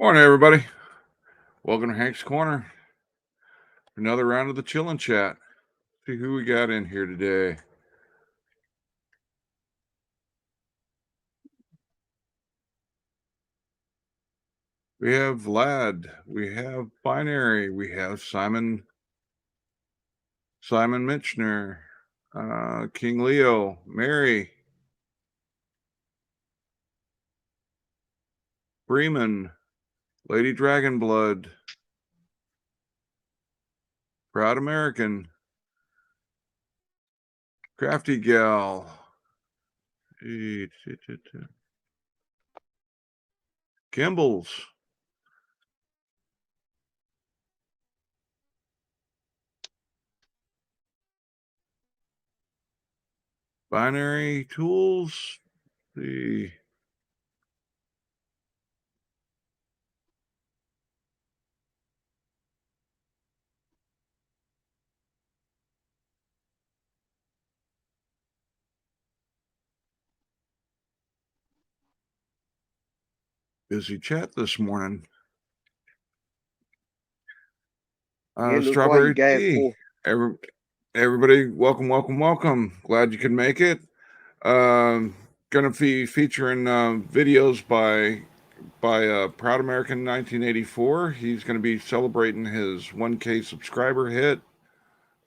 Morning, everybody. Welcome to Hank's Corner. Another round of the Chillin' Chat. See who we got in here today. We have Vlad. We have Binary. We have Simon Mitchner. King Leo. Mary. Bremen. Lady Dragonblood. Proud American. Crafty Gal. Kimball's. Binary Tools. The busy chat this morning. Strawberry tea. Everybody, welcome. Glad you could make it. Gonna be featuring videos by Proud American 1984. He's gonna be celebrating his 1K subscriber hit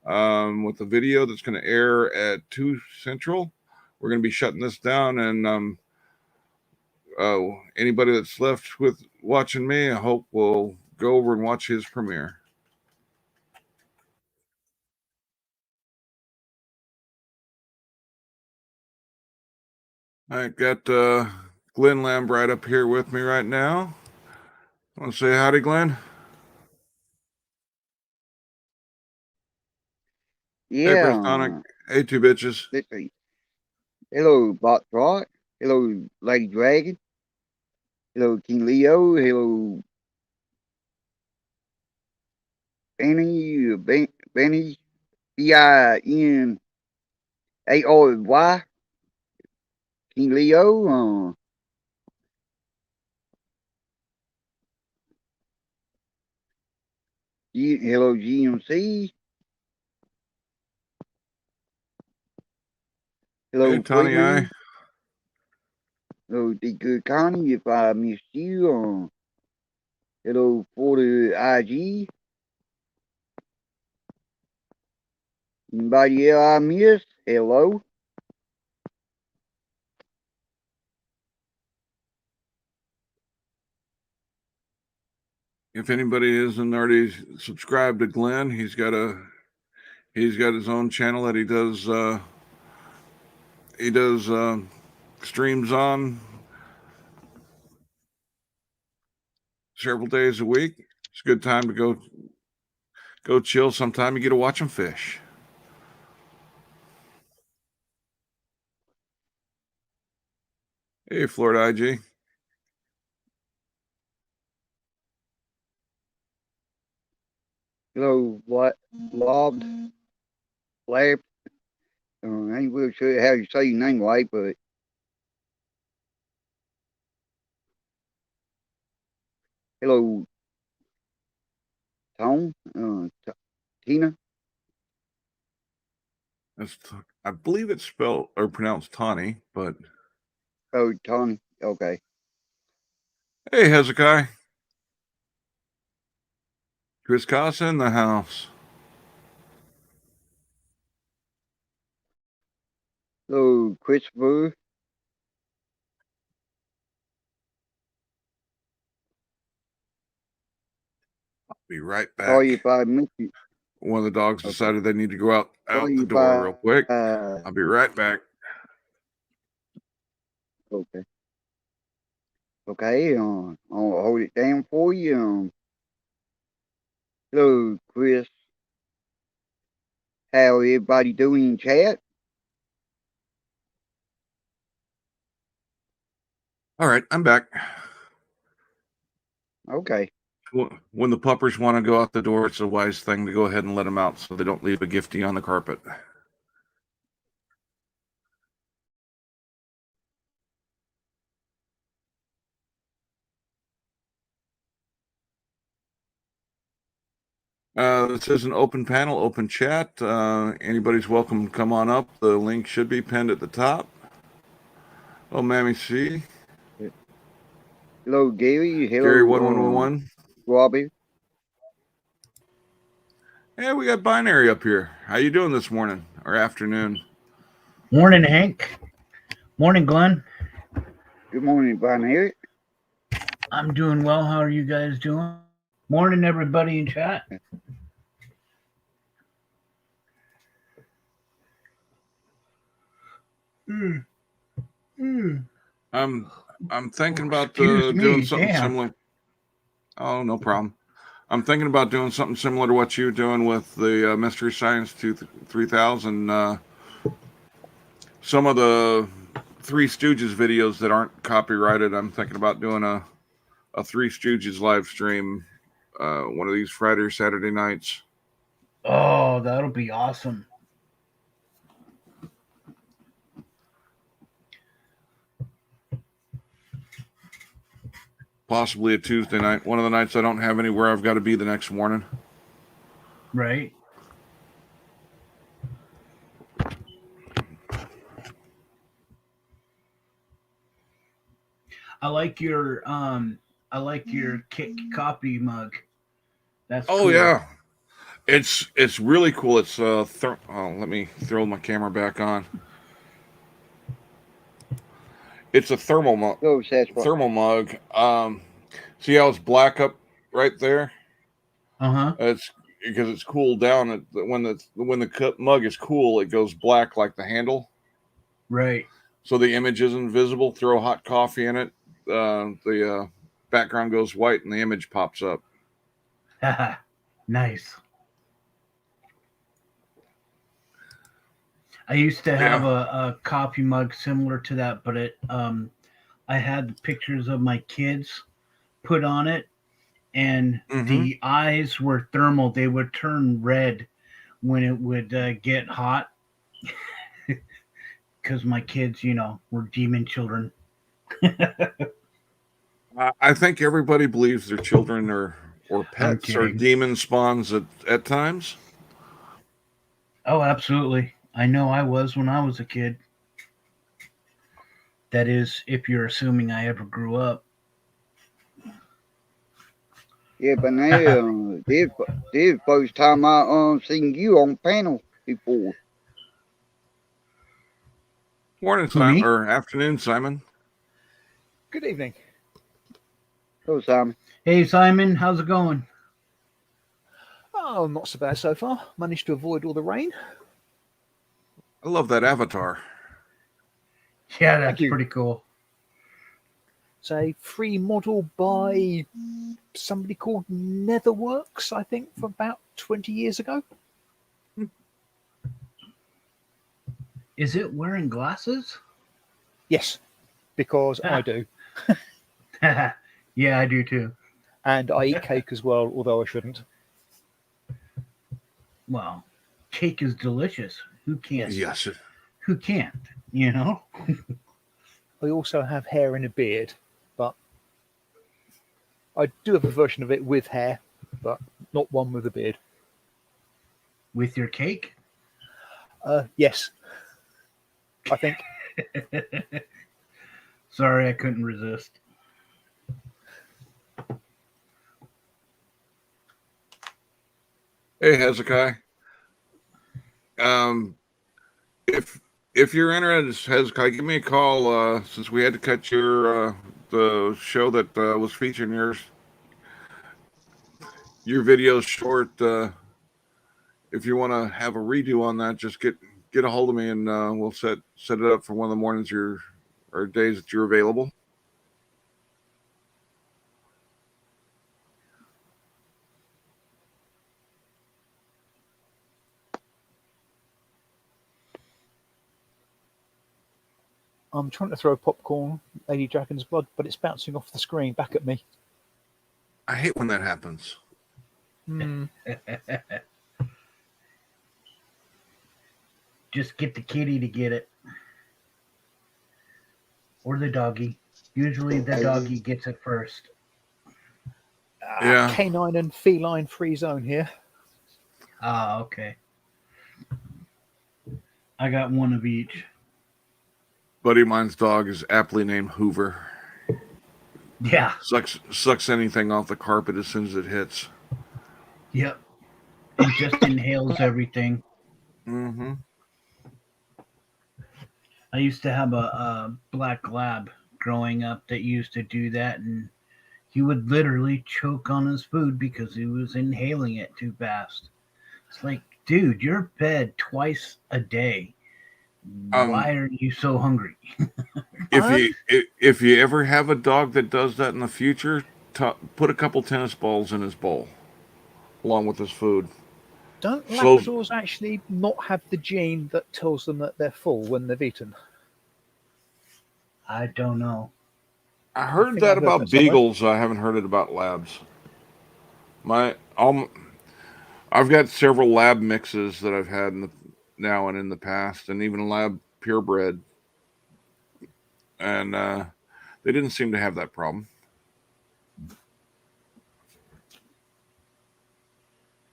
with a video that's gonna air at 2 Central. We're gonna be shutting this down, and anybody that's left with watching me, I hope will go over and watch his premiere. I got Glenn Lamb right up here with me right now. Want to say howdy, Glenn? Yeah. Hey, Sonic. Hey, two bitches. Let's see. Hello, Bot Trot. Hello, Lady Dragon. Hello, King Leo. Hello, Benny. Benny. BINARY. King Leo. Hello, GMC. Hello, Hey, Tony I. Hello, the good Connie. If I missed you, hello, for the IG. Anybody else I missed? Hello. If anybody isn't already subscribed to Glenn, he's got his own channel that he does streams on several days a week. It's a good time to go chill. Sometime you get to watch them fish. Hey, Florida IG. Hello, what? Lobbed. Lab. I ain't really sure how you say your name right, but hello, Tone, Tina. I believe it's spelled or pronounced Tawny, but Oh, Tony. Okay. hey, Hezekiah. Chris Casa in the house. Hello, Christopher. Be right back. Sorry if I missed you. One of the dogs decided they need to go out the door Sorry real quick. I'll be right back. Okay. Okay. I'll hold it down for you. Hello, Chris. How everybody doing in chat? All right, I'm back. Okay. When the puppers want to go out the door, it's a wise thing to go ahead and let them out so they don't leave a gifty on the carpet. This is an open panel, open chat. Anybody's welcome to come on up. The link should be pinned at the top. Oh, Mammy C. Hello, Gary. Hello, Gary 1111. Robbie. Hey, we got Binary up here. How you doing this morning or afternoon? Morning, Hank. Morning, Glenn. Good morning, Binary. I'm doing well. How are you guys doing? Morning, everybody in chat. I'm thinking about Excuse me, doing something damn. similar. Oh, no problem. I'm thinking about doing something similar to what you're doing with the Mystery Science 3000. Some of the Three Stooges videos that aren't copyrighted, I'm thinking about doing a Three Stooges live stream one of these Friday or Saturday nights. Oh, that'll be awesome. Possibly a Tuesday night. One of the nights I don't have anywhere I've got to be the next morning. Right. I like your kick copy mug. That's Oh, cool. yeah. It's really cool. It's let me throw my camera back on. It's a thermal mug. Hello, Sasquatch. Thermal mug. See how it's black up right there? Uh-huh. It's because it's cooled down. When the mug is cool, it goes black like the handle. Right. So the image isn't visible. Throw hot coffee in it. The background goes white and the image pops up. Nice. I used to have a coffee mug similar to that, but I had pictures of my kids put on it, and the eyes were thermal. They would turn red when it would get hot, because my kids, were demon children. I think everybody believes their children or pets or demon spawns at times. Oh, absolutely. I know I was when I was a kid. That is, if you're assuming I ever grew up. Yeah, but now, this the first time I seen you on panel before. Morning, Simon, or afternoon, Simon. Good evening. Hello, Simon. Hey, Simon, how's it going? Oh, not so bad so far. Managed to avoid all the rain. I love that avatar. Yeah, that's pretty cool. It's a free model by somebody called Netherworks, I think, from about 20 years ago. Is it wearing glasses? Yes, because I do. Yeah, I do too. And I eat cake as well, although I shouldn't. Well, cake is delicious. Who can't? Yes. Who can't? I also have hair and a beard, but I do have a version of it with hair, but not one with a beard. With your cake? Yes. I think. Sorry, I couldn't resist. Hey, Hezekiah. If you're interested, Hezekiah, give me a call. Since we had to cut the show that was featuring your videos short. If you want to have a redo on that, just get a hold of me and we'll set it up for one of the mornings or days that you're available. I'm trying to throw popcorn, Lady Dragon's Blood, but it's bouncing off the screen back at me. I hate when that happens. Just get the kitty to get it. Or the doggy. Usually the doggy gets it first. Yeah. Canine and feline free zone here. Ah, okay. I got one of each. Buddy of mine's dog is aptly named Hoover. Yeah. Sucks anything off the carpet as soon as it hits. Yep. It just inhales everything. Mm-hmm. I used to have a black lab growing up that used to do that, and he would literally choke on his food because he was inhaling it too fast. It's like, dude, you're fed twice a day. Why are you so hungry? If you ever have a dog that does that in the future, put a couple tennis balls in his bowl, along with his food. Don't So- Labradors actually not have the gene that tells them that they're full when they've eaten? I don't know. I heard think that I've heard about that somewhere. beagles. I haven't heard it about labs. I've got several lab mixes that I've had now and in the past, and even lab purebred, and they didn't seem to have that problem.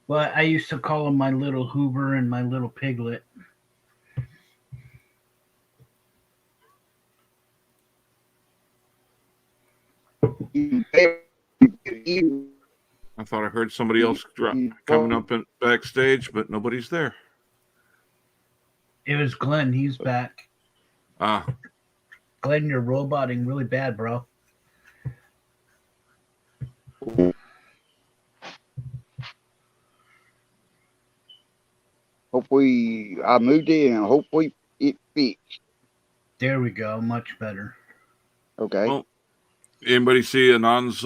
Well, I used to call him my little Hoover and my little Piglet. I thought I heard somebody else coming up backstage, but nobody's there. It was Glenn. He's back. Ah, Glenn, you're roboting really bad, bro. Hopefully, I moved it and hopefully it fixed. There we go. Much better. Okay. well, anybody see Anand's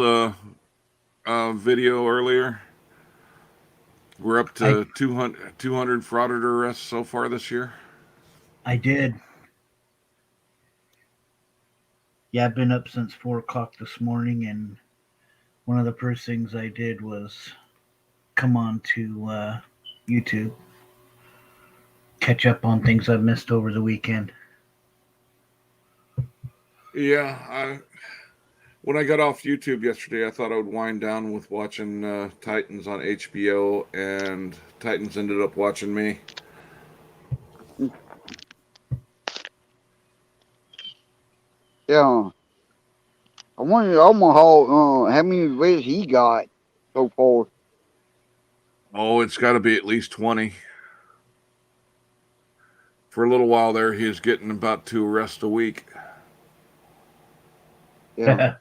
video earlier? We're up to 200 frauded arrests so far this year. I did. Yeah, I've been up since 4 o'clock this morning, and one of the first things I did was come on to YouTube, catch up on things I've missed over the weekend. Yeah, when I got off YouTube yesterday, I thought I would wind down with watching Titans on HBO, and Titans ended up watching me. Yeah. I wonder how many rates he got so far. Oh, it's got to be at least 20. For a little while there, he was getting about 2 arrests a week. Yeah.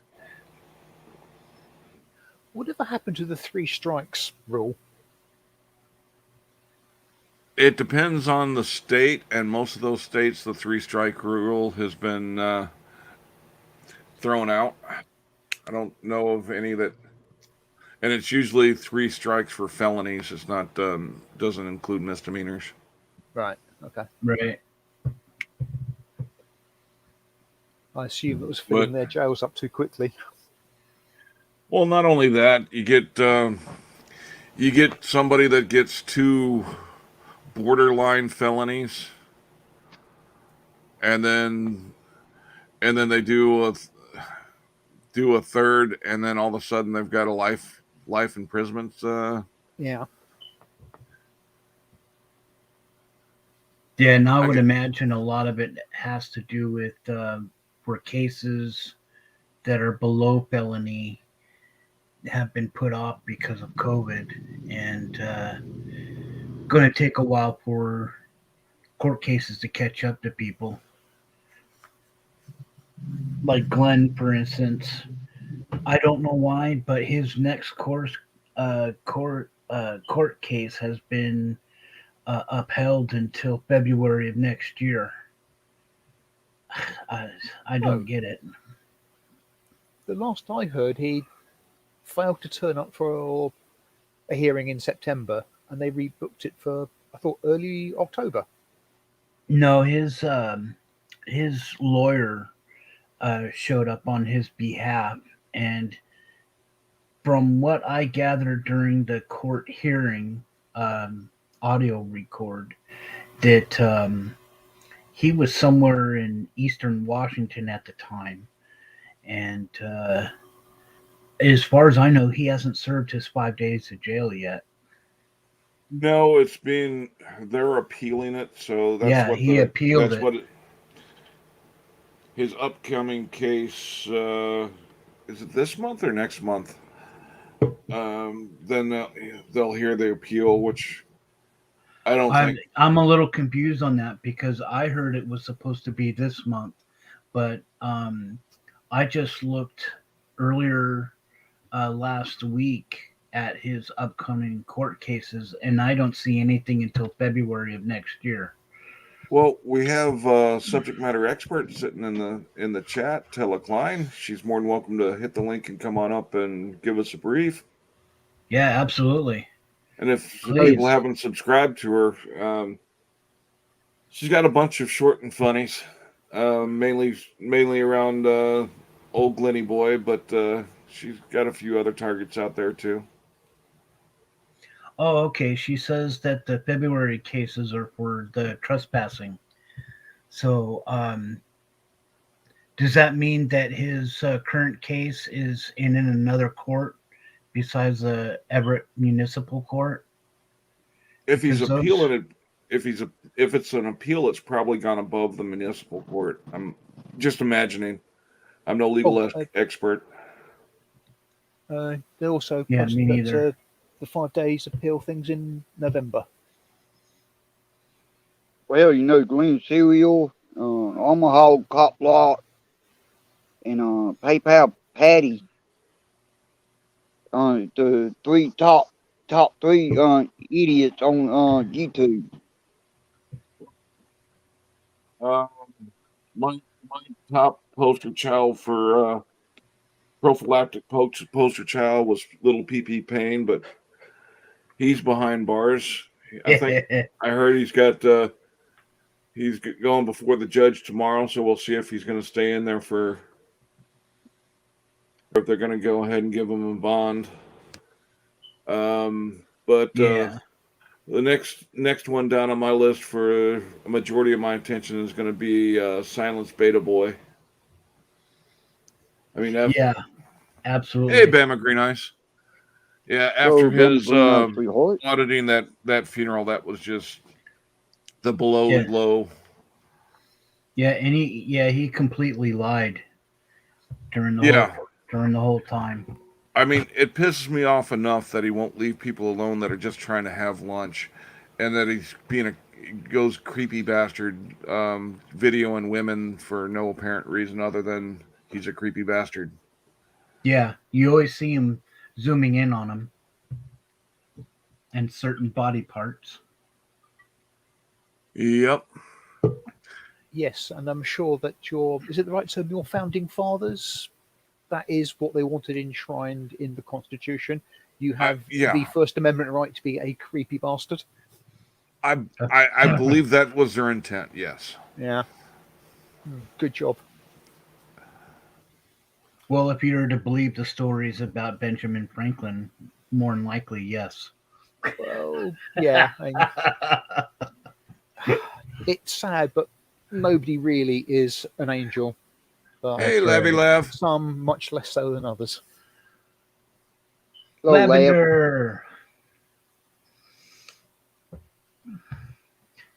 Whatever happened to the 3 strikes rule? It depends on the state, and most of those states, the 3-strike rule has been thrown out. I don't know of any that, and it's usually 3 strikes for felonies. It's not doesn't include misdemeanors. Right. Okay. Right. I assume it was filling their jails up too quickly. Well, not only that, you get somebody that gets 2 borderline felonies, and then they do a third, and then all of a sudden they've got a life imprisonment. Yeah. Yeah, and I would imagine a lot of it has to do with where cases that are below felony have been put off because of COVID, and going to take a while for court cases to catch up to people. Like Glenn, for instance, I don't know why, but his next court case has been upheld until February of next year. I don't get it. The last I heard, he failed to turn up for a hearing in September, and they rebooked it for, I thought, early October. No, his lawyer showed up on his behalf, and from what I gathered during the court hearing, audio record, that he was somewhere in eastern Washington at the time, and as far as I know, he hasn't served his 5 days of jail yet. No, they're appealing it, so that's Yeah, what he appealed that's it. what his upcoming case, is it this month or next month? Then they'll hear the appeal, which I don't think. I'm a little confused on that because I heard it was supposed to be this month, but I just looked earlier last week at his upcoming court cases, and I don't see anything until February of next year. Well, we have subject matter expert sitting in the chat, Tella Klein. She's more than welcome to hit the link and come on up and give us a brief. Yeah, absolutely. And if Please. people haven't subscribed to her, she's got a bunch of short and funnies, mainly around old Glenny Boy, but she's got a few other targets out there too. Oh, okay. She says that the February cases are for the trespassing. So, does that mean that his current case is in another court besides the Everett Municipal Court? If he's Because those- appealing it, if it's an appeal, it's probably gone above the municipal court. I'm just imagining. I'm no legal expert. They also Yeah, posted me that neither. the 5 days appeal things in November. Well, Glen Cereal, Omaha Cop Lot, and PayPal Patty. The top three idiots on YouTube. My top poster child for prophylactic poster child was Little PP Payne, but he's behind bars. I think I heard he's going before the judge tomorrow, so we'll see if he's going to stay in there or if they're going to go ahead and give him a bond. But yeah. the next one down on my list for a majority of my attention is going to be Silence Beta Boy. I mean, Yeah, absolutely. hey, Bama Green Eyes. Yeah, after his auditing that funeral, that was just the below low. Yeah, and he completely lied during the whole time. I mean, it pisses me off enough that he won't leave people alone that are just trying to have lunch, and that he's goes creepy bastard, videoing women for no apparent reason other than he's a creepy bastard. Yeah, you always see him zooming in on him and certain body parts. Yep. Yes, and I'm sure that is it the right term? Your founding fathers, that is what they wanted enshrined in the Constitution. You have the First Amendment right to be a creepy bastard. I believe that was their intent. Yes. Yeah. Good job. Well, if you were to believe the stories about Benjamin Franklin, more than likely, yes. Well, yeah. It's sad, but nobody really is an angel. But hey, Levy Lev. Some much less so than others. Lavender.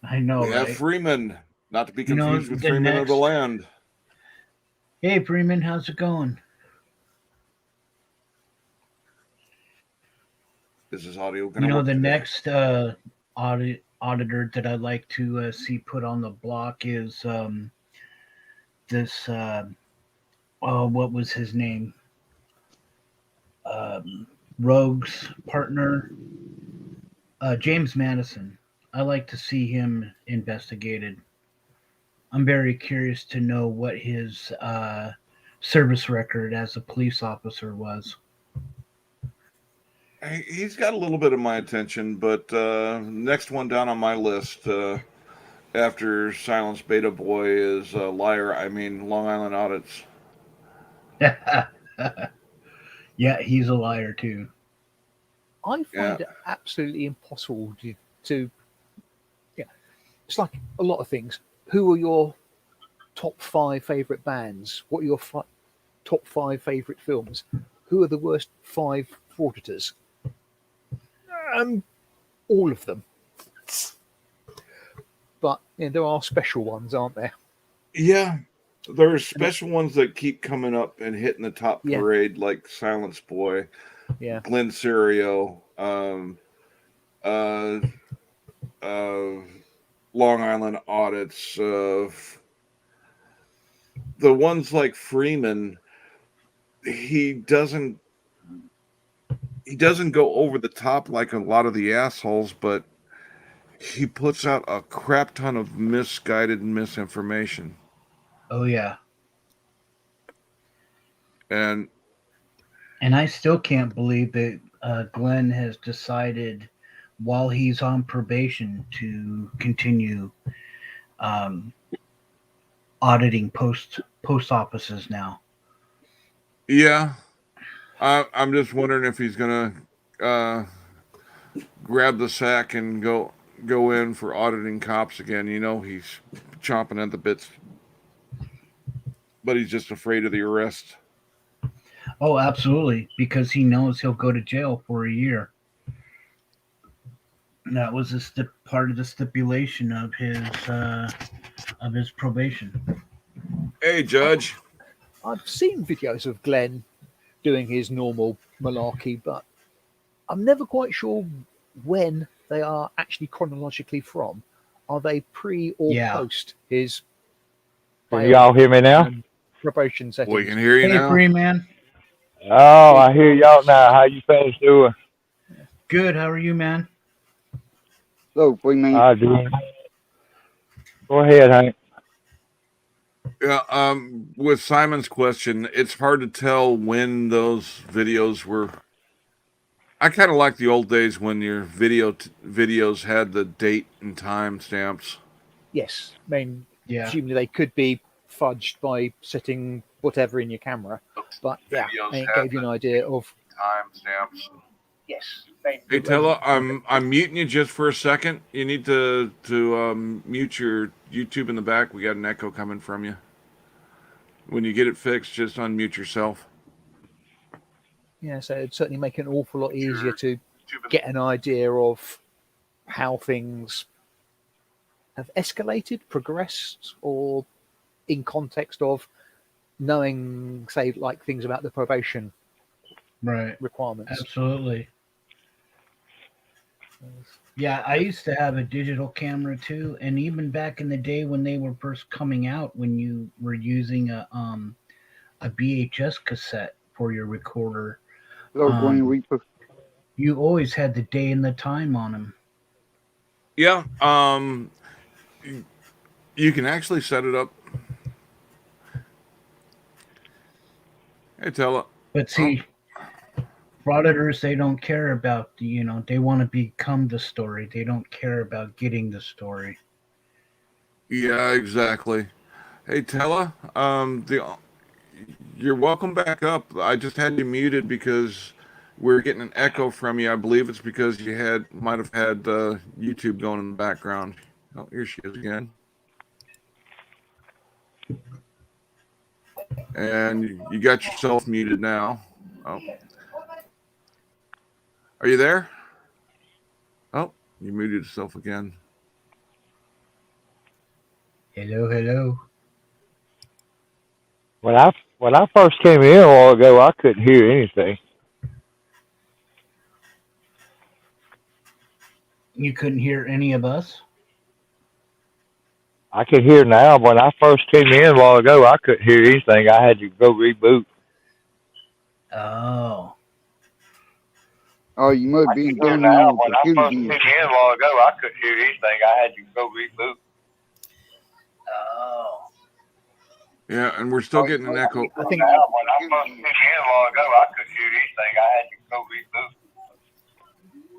I know, we have Freeman, not to be confused with Freeman of the Land. Hey, Freeman, how's it going? Is this audio going to work? The next auditor that I'd like to see put on the block is this. What was his name? Rogue's partner, James Madison. I like to see him investigated. I'm very curious to know what his service record as a police officer was. He's got a little bit of my attention, but next one down on my list after Silence Beta Boy is Long Island Audits. Yeah, he's a liar too. I find it absolutely impossible to it's like a lot of things. Who are your top 5 favorite bands? What are your top 5 favorite films? Who are the worst 5 frauditors? all of them. But there are special ones, aren't there? Yeah, there's special ones that keep coming up and hitting the top Yeah. parade, like Silence Boy, Yeah. Glenn Serio, Long Island Audits, the ones like Freeman. He doesn't go over the top like a lot of the assholes, but he puts out a crap ton of misguided misinformation. Oh yeah. And I still can't believe that Glenn has decided, while he's on probation, to continue auditing post offices now. yeah, I'm just wondering if he's gonna grab the sack and go in for auditing cops again. He's chomping at the bits, but he's just afraid of the arrest. Oh, absolutely, because he knows he'll go to jail for a year. And that was part of the stipulation of his probation. Hey, Judge. I've seen videos of Glenn doing his normal malarkey, but I'm never quite sure when they are actually chronologically from. Are they pre or post his Can y'all hear me now? probation settings? We can hear you Hey, now. free man. Oh, I hear y'all now. How you fellas doing? Good. How are you, man? Hello, free man. I do. Go ahead, Hank. Yeah. With Simon's question, it's hard to tell when those videos were. I kind of like the old days when your videos had the date and time stamps. Yes, I mean, Yeah. presumably they could be fudged by setting whatever in your camera, but yeah, Videos it have gave you an idea of. Time stamps. Yes. Hey, Tella, I'm muting you just for a second. You need to mute your YouTube in the back. We got an echo coming from you. When you get it fixed, just unmute yourself. Yeah, so it'd certainly make it an awful lot easier to get an idea of how things have escalated, progressed, or in context of knowing, say, like things about the probation Right. requirements. Absolutely. Yeah, I used to have a digital camera too, and even back in the day when they were first coming out, when you were using a VHS cassette for your recorder, Hello, Green Reaper. you always had the day and the time on them. Yeah. You can actually set it up. Hey, Tella. But see, frauditors, they don't care about they want to become the story. They don't care about getting the story. Yeah, exactly. Hey, Tella. You're welcome back up. I just had you muted because we're getting an echo from you. I believe it's because you might have had YouTube going in the background. Oh, here she is again. And you got yourself muted now. Oh. Are you there? Oh, you muted yourself again. Hello. When I first came in a while ago, I couldn't hear anything. You couldn't hear any of us? I can hear now. When I first came in a while ago, I couldn't hear anything. I had to go reboot. Oh. Oh, you must be doing Now, your when I computer first came here. in a while ago, I couldn't hear anything. I had to go reboot. Oh. Yeah, and we're still getting an echo. I think Now, when I first came in a while ago, I couldn't hear anything. I had to go reboot.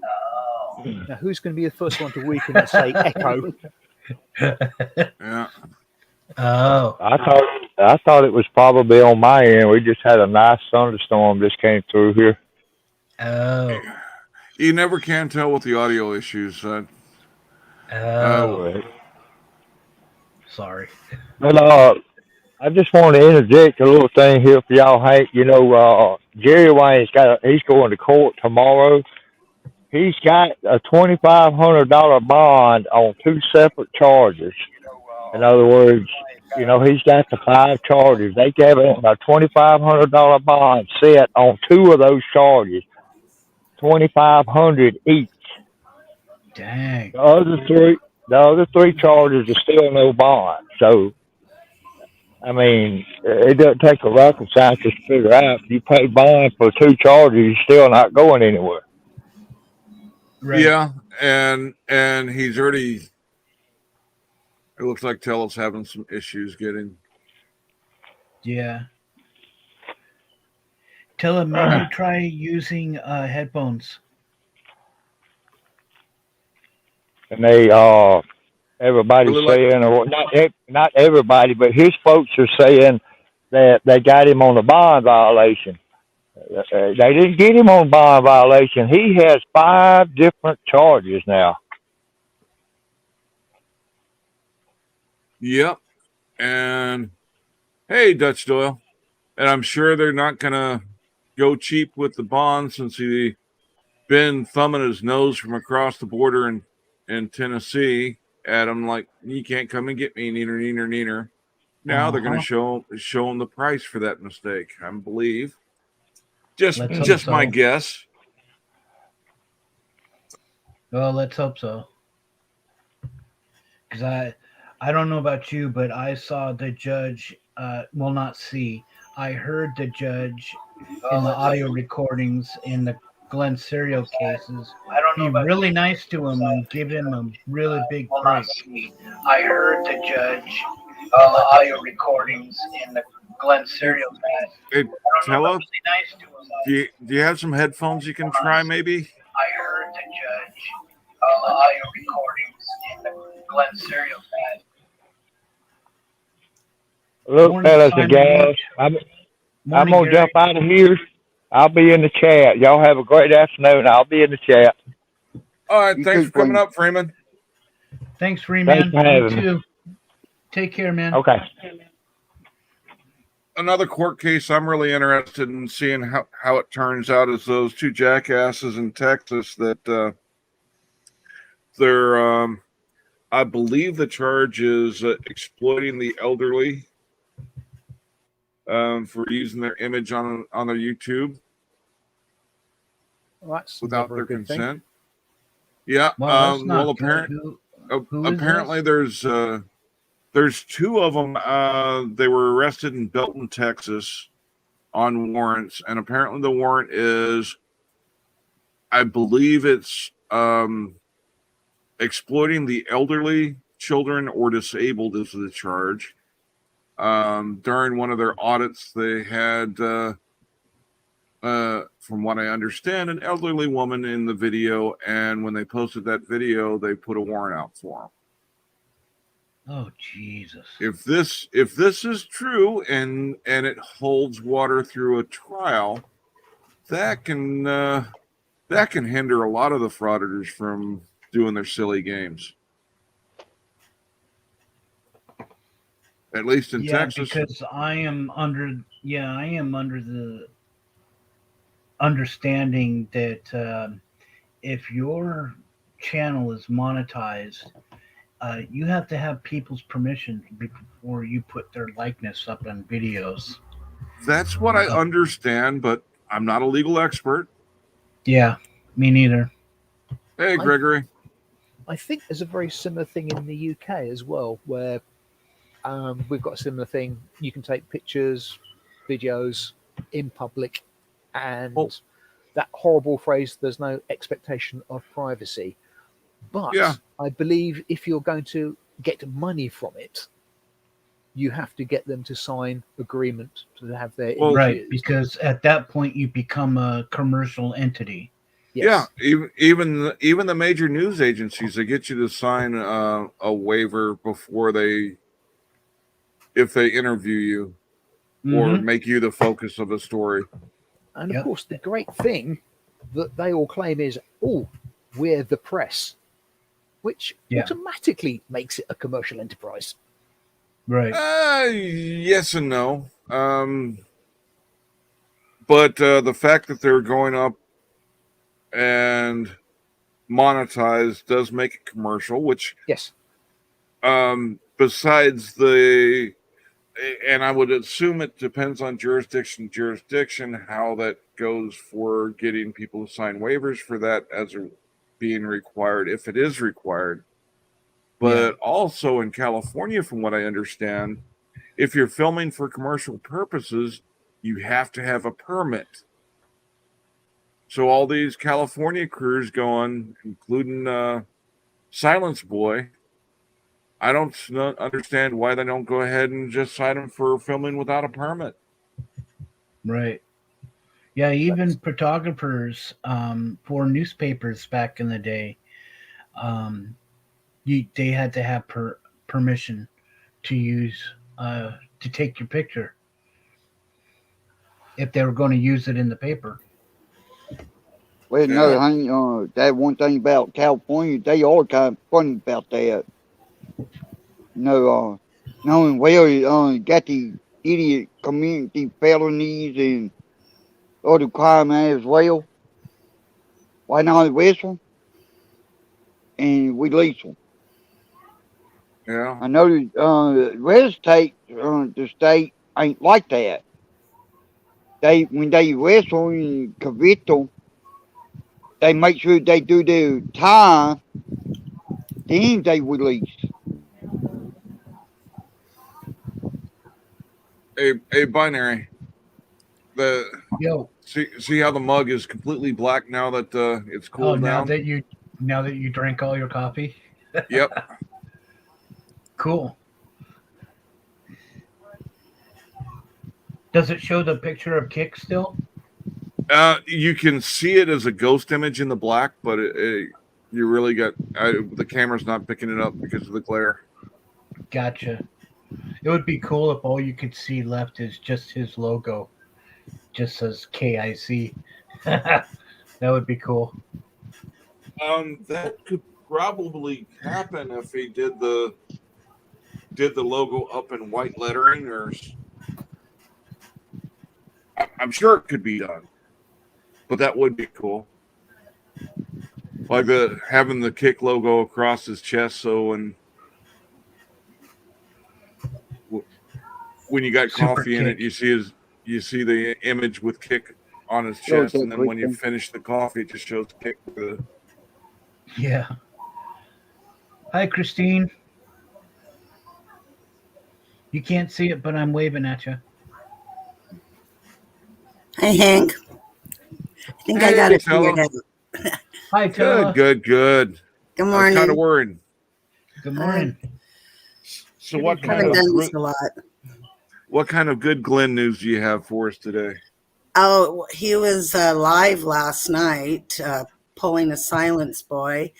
Oh. now who's going to be the first one to weaken and say echo? Yeah. Oh. I thought it was probably on my end. We just had a nice thunderstorm just came through here. Oh. You never can tell with the audio issues. Oh. Right. Sorry. But I just want to interject a little thing here for y'all, Hank. Jerry Wayne's he's going to court tomorrow. He's got a $2,500 bond on two separate charges. In other words, he's got the 5 charges. They gave him a $2,500 bond set on 2 of those charges, 2,500 each. Dang. The other three charges are still no bond. So, I mean, it doesn't take a rocket scientist to figure out if you pay bond for 2 charges, you're still not going anywhere. Right. Yeah, and he's already. It looks like Tello's having some issues getting. Yeah. Tell him maybe try using headphones. And everybody's Really saying, or not everybody, but his folks are saying that they got him on a bond violation. They didn't get him on bond violation. He has 5 different charges now. Yep. And hey, Dutch Doyle. And I'm sure they're not going to go cheap with the bond since he been thumbing his nose from across the border in Tennessee at him like, you can't come and get me, neener. Now they're going to show him the price for that mistake, I believe. Just my guess. Well, let's hope so. Because I don't know about you, but I saw the judge, I heard the judge in the audio recordings in the Glenn Serial cases be really nice to him and give him a really big break. I heard the judge in the audio recordings in the Glenn Serial cases. Hey, Tello, really nice to him. do you have some headphones you can try maybe? I heard the judge in the audio recordings in the Glenn Serial cases. Look, Morning, fellas Simon and gals, I'm going to jump out of here. I'll be in the chat. Y'all have a great afternoon. I'll be in the chat. All right. Thanks for coming up, Freeman. Thanks, Freeman. Thanks for having You too. Take care, man. Okay. Another court case I'm really interested in seeing how it turns out is those 2 jackasses in Texas that they're I believe the charge is exploiting the elderly for using their image on their YouTube Well, that's without never a their good thing. consent. Yeah. Well, that's not Apparently who is apparently there's 2 of them. They were arrested in Belton, Texas, on warrants, and apparently the warrant is, I believe it's exploiting the elderly, children, or disabled is the charge. During one of their audits, they had, from what I understand, an elderly woman in the video, and when they posted that video, they put a warrant out for them. Oh, Jesus. If this is true and it holds water through a trial, that can hinder a lot of the frauditors from doing their silly games. At least in Texas. Because I am under the understanding that if your channel is monetized, you have to have people's permission before you put their likeness up on videos. That's what I understand, but I'm not a legal expert. Yeah, me neither. Hey, Gregory. I think there's a very similar thing in the UK as well, where we've got a similar thing. You can take pictures, videos in public, and that horrible phrase, there's no expectation of privacy. But I believe if you're going to get money from it, you have to get them to sign agreement to have their images. Right, because at that point you become a commercial entity. Yes. Yeah, even the major news agencies, they get you to sign a waiver before if they interview you or make you the focus of a story. And of course, the great thing that they all claim is, we're the press, which automatically makes it a commercial enterprise. Right. Yes and no. But the fact that they're going up and monetized does make it commercial, which Yes. besides the, and I would assume it depends on jurisdiction how that goes for getting people to sign waivers for that as being required, if it is required. But also in California, from what I understand, if you're filming for commercial purposes, you have to have a permit. So all these California crews going, including Silence Boy, I don't understand why they don't go ahead and just sign them for filming without a permit. Right. Yeah, even photographers for newspapers back in the day, they had to have permission to use to take your picture if they were going to use it in the paper. Well, no, honey, that one thing about California, they are kind of funny about that. Knowing well, got the idiot community felonies and other crime as well. Why not arrest them and release them? Yeah. I know the the state ain't like that. When they arrest them and convict them, they make sure they do their time, then they release. A binary. Yo, See how the mug is completely black now that it's cooled now down? that you drank all your coffee? Yep. Cool. Does it show the picture of Kick still? You can see it as a ghost image in the black, but you really got the camera's not picking it up because of the glare. Gotcha. It would be cool if all you could see left is just his logo. Just says KIC. That would be cool. That could probably happen if he did the logo up in white lettering, or I'm sure it could be done, but that would be cool. Like having the Kick logo across his chest, so when you got Super coffee in Kick. it, you see the image with Kick on his Sure, chest, and then when you quick finish the coffee, it just shows Kick. Yeah. Hi, Christine. You can't see it, but I'm waving at you. Hey, Hank. I think I got it figured out. Hi, Tella. Good. Good I'm morning. kind of worried. Good morning. So what I kind haven't of done this a lot. what kind of good Glenn news do you have for us today? Oh, he was live last night pulling a Silence Boy.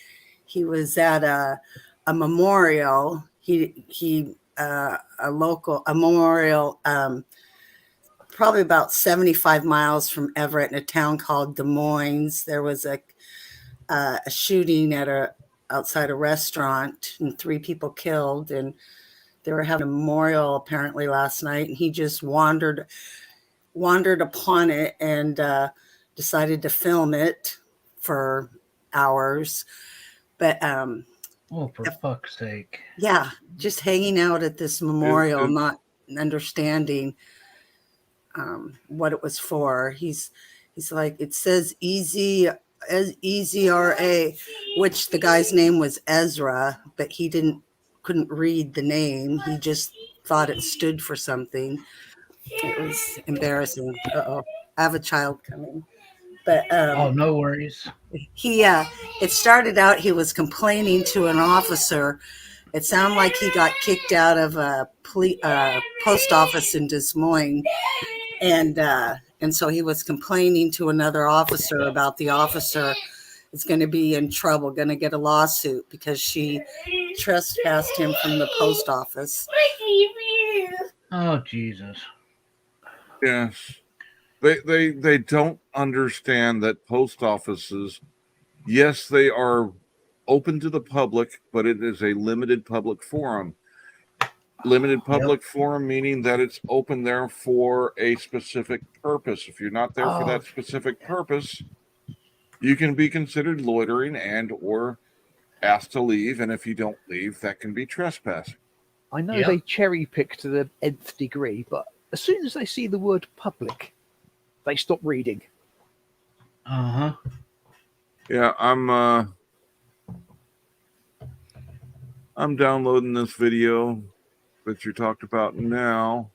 He was at a memorial. A memorial probably about 75 miles from Everett in a town called Des Moines. There was a shooting at outside a restaurant and 3 people killed, and they were having a memorial apparently last night, and he just wandered upon it and decided to film it for hours. But Oh, for fuck's sake. yeah, just hanging out at this memorial, not understanding what it was for. He's like, it says EZRA, which the guy's name was Ezra, but he couldn't read the name. He just thought it stood for something. It was embarrassing. Uh-oh, I have a child coming. But Oh, no worries. it started out, he was complaining to an officer. It sounded like he got kicked out of a post office in Des Moines, and so he was complaining to another officer about the officer is going to be in trouble, going to get a lawsuit because she trespassed him from the post office. Oh, Jesus. Yes. They don't understand that post offices, yes, they are open to the public, but it is a limited public forum. Limited public forum meaning that it's open there for a specific purpose. If you're not there for that specific purpose, you can be considered loitering and or asked to leave, and if you don't leave, that can be trespassing. I know Yep. they cherry pick to the nth degree, but as soon as they see the word public, they stop reading. Uh-huh. Yeah, I'm downloading this video that you talked about now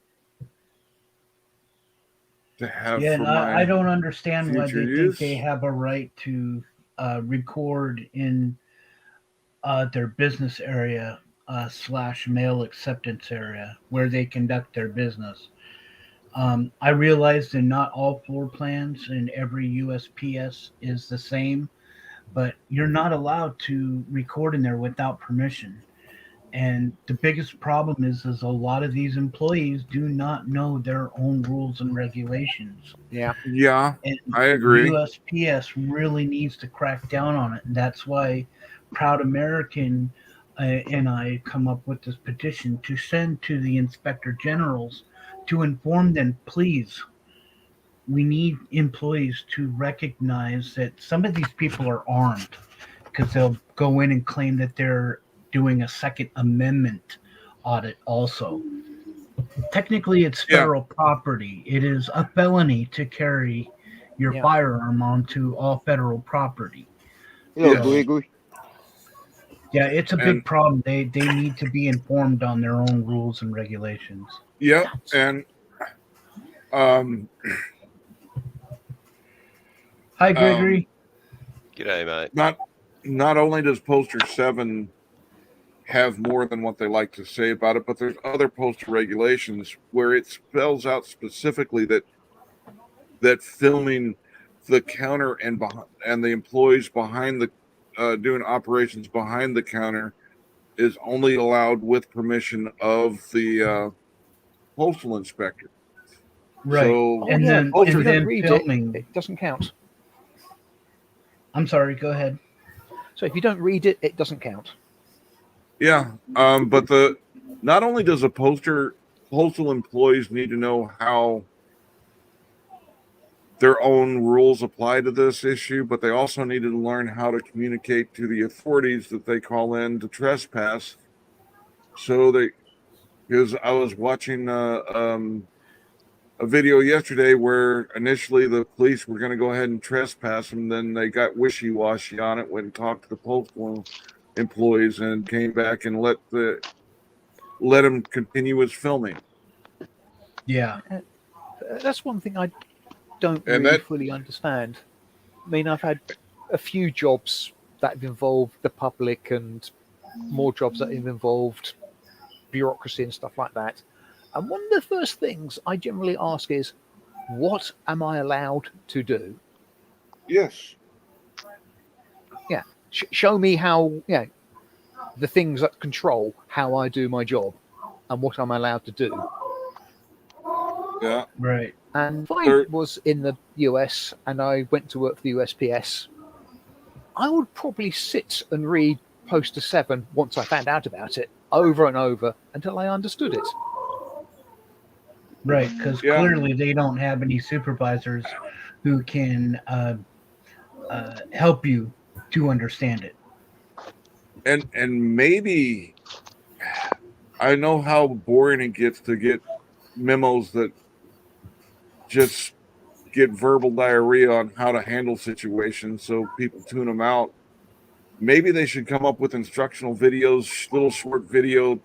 to have Yeah, for and my I don't understand why future they use. think they have a right to record in their business area / mail acceptance area where they conduct their business. I realize that not all floor plans in every USPS is the same, but you're not allowed to record in there without permission. And the biggest problem is a lot of these employees do not know their own rules and regulations. Yeah. Yeah, And I agree. USPS really needs to crack down on it. And that's why Proud American and I come up with this petition to send to the inspector generals to inform them, please, we need employees to recognize that some of these people are armed because they'll go in and claim that they're doing a Second Amendment audit also. Technically, it's Yeah. federal property. It is a felony to carry your Yeah. firearm onto all federal property. Hello, Yes. Gregory. Yeah, it's a big And- problem. They need to be informed on their own rules and regulations. Yep, and Hi, Gregory. G'day, mate. not only does Poster 7 have more than what they like to say about it, but there's other poster regulations where it spells out specifically that filming the counter and the employees behind the doing operations behind the counter is only allowed with permission of the postal inspector. Right. So And yeah, then- but if and you then don't read filming. it doesn't count. I'm sorry, go ahead. So if you don't read it, it doesn't count. yeah, but not only does a postal employees need to know how their own rules apply to this issue, but they also need to learn how to communicate to the authorities that they call in to trespass. Because I was watching a video yesterday where initially the police were going to go ahead and trespass them, then they got wishy-washy on it, went and talked to the postal employees and came back and let him continue his filming. Yeah. That's one thing I don't And really that- fully understand. I mean, I've had a few jobs that have involved the public and more jobs that have involved bureaucracy and stuff like that. And one of the first things I generally ask is, what am I allowed to do? Yes. Show me how, the things that control how I do my job and what I'm allowed to do. Yeah. Right. And if I There- was in the US and I went to work for the USPS, I would probably sit and read Poster 7 once I found out about it over and over until I understood it. Right, because Yeah. clearly they don't have any supervisors who can help you to understand it. And maybe I know how boring it gets to get memos that just get verbal diarrhea on how to handle situations, so people tune them out. Maybe they should come up with instructional videos, little short video,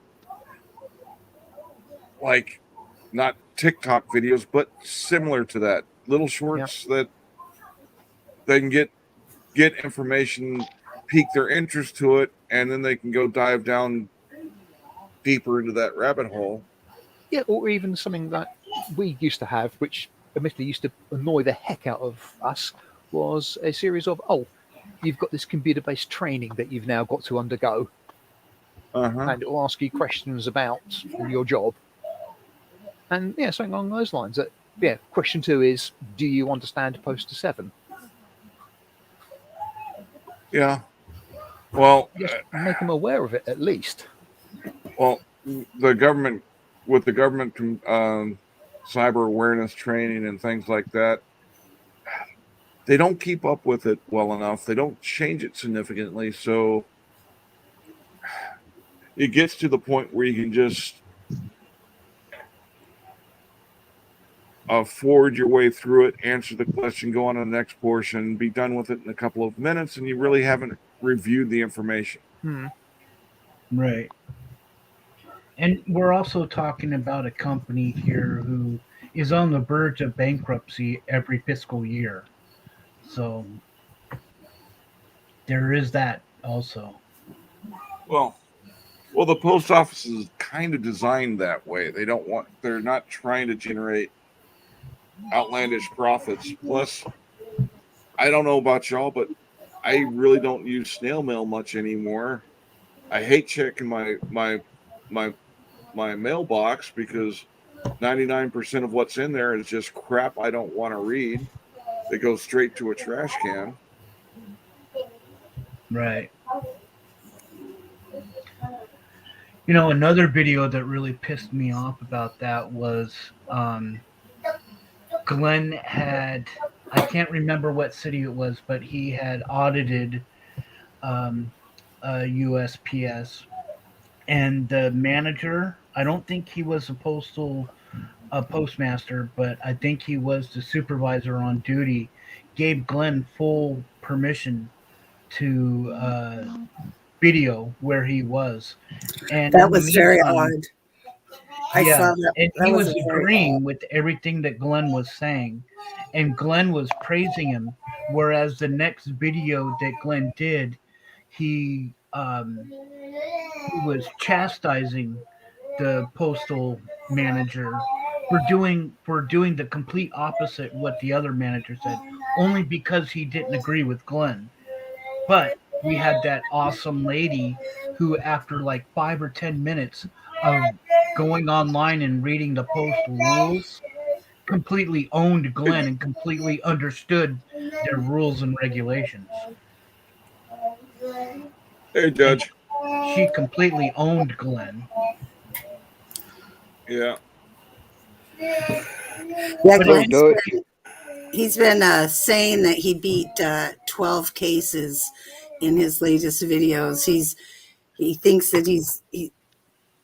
like not TikTok videos, but similar to that, little shorts that they can get information, pique their interest to it, and then they can go dive down deeper into that rabbit hole. Yeah, or even something that we used to have, which admittedly used to annoy the heck out of us, was a series of, you've got this computer-based training that you've now got to undergo, and it will ask you questions about your job. And something along those lines. That question 2 is, do you understand Poster 7? Yeah. Well, Just make them aware of it at least. well, the government with the government cyber awareness training and things like that, they don't keep up with it well enough. They don't change it significantly. So it gets to the point where you can just forward your way through it, answer the question, go on to the next portion, be done with it in a couple of minutes, and you really haven't reviewed the information. Right. And we're also talking about a company here who is on the verge of bankruptcy every fiscal year. So there is that also. Well, the post office is kind of designed that way. They're not trying to generate outlandish profits. Plus, I don't know about y'all, but I really don't use snail mail much anymore. I hate checking my mailbox because 99% of what's in there is just crap I don't want to read. It goes straight to a trash can. Right. You know, another video that really pissed me off about that was Glenn had, I can't remember what city it was, but he had audited USPS, and the manager, I don't think he was a postmaster, but I think he was the supervisor on duty, gave Glenn full permission to video where he was. And That was very odd. I yeah, saw that. and That he was very agreeing odd. with everything that Glenn was saying, and Glenn was praising him. Whereas the next video that Glenn did, he was chastising the postal manager for doing the complete opposite what the other manager said, only because he didn't agree with Glenn. But we had that awesome lady who, after like 5 or 10 minutes of going online and reading the postal rules, completely owned Glenn and completely understood their rules and regulations. Hey, Judge. She completely owned Glenn. Yeah. Yeah, But Glenn's do it. he's been saying that he beat 12 cases in his latest videos. He thinks that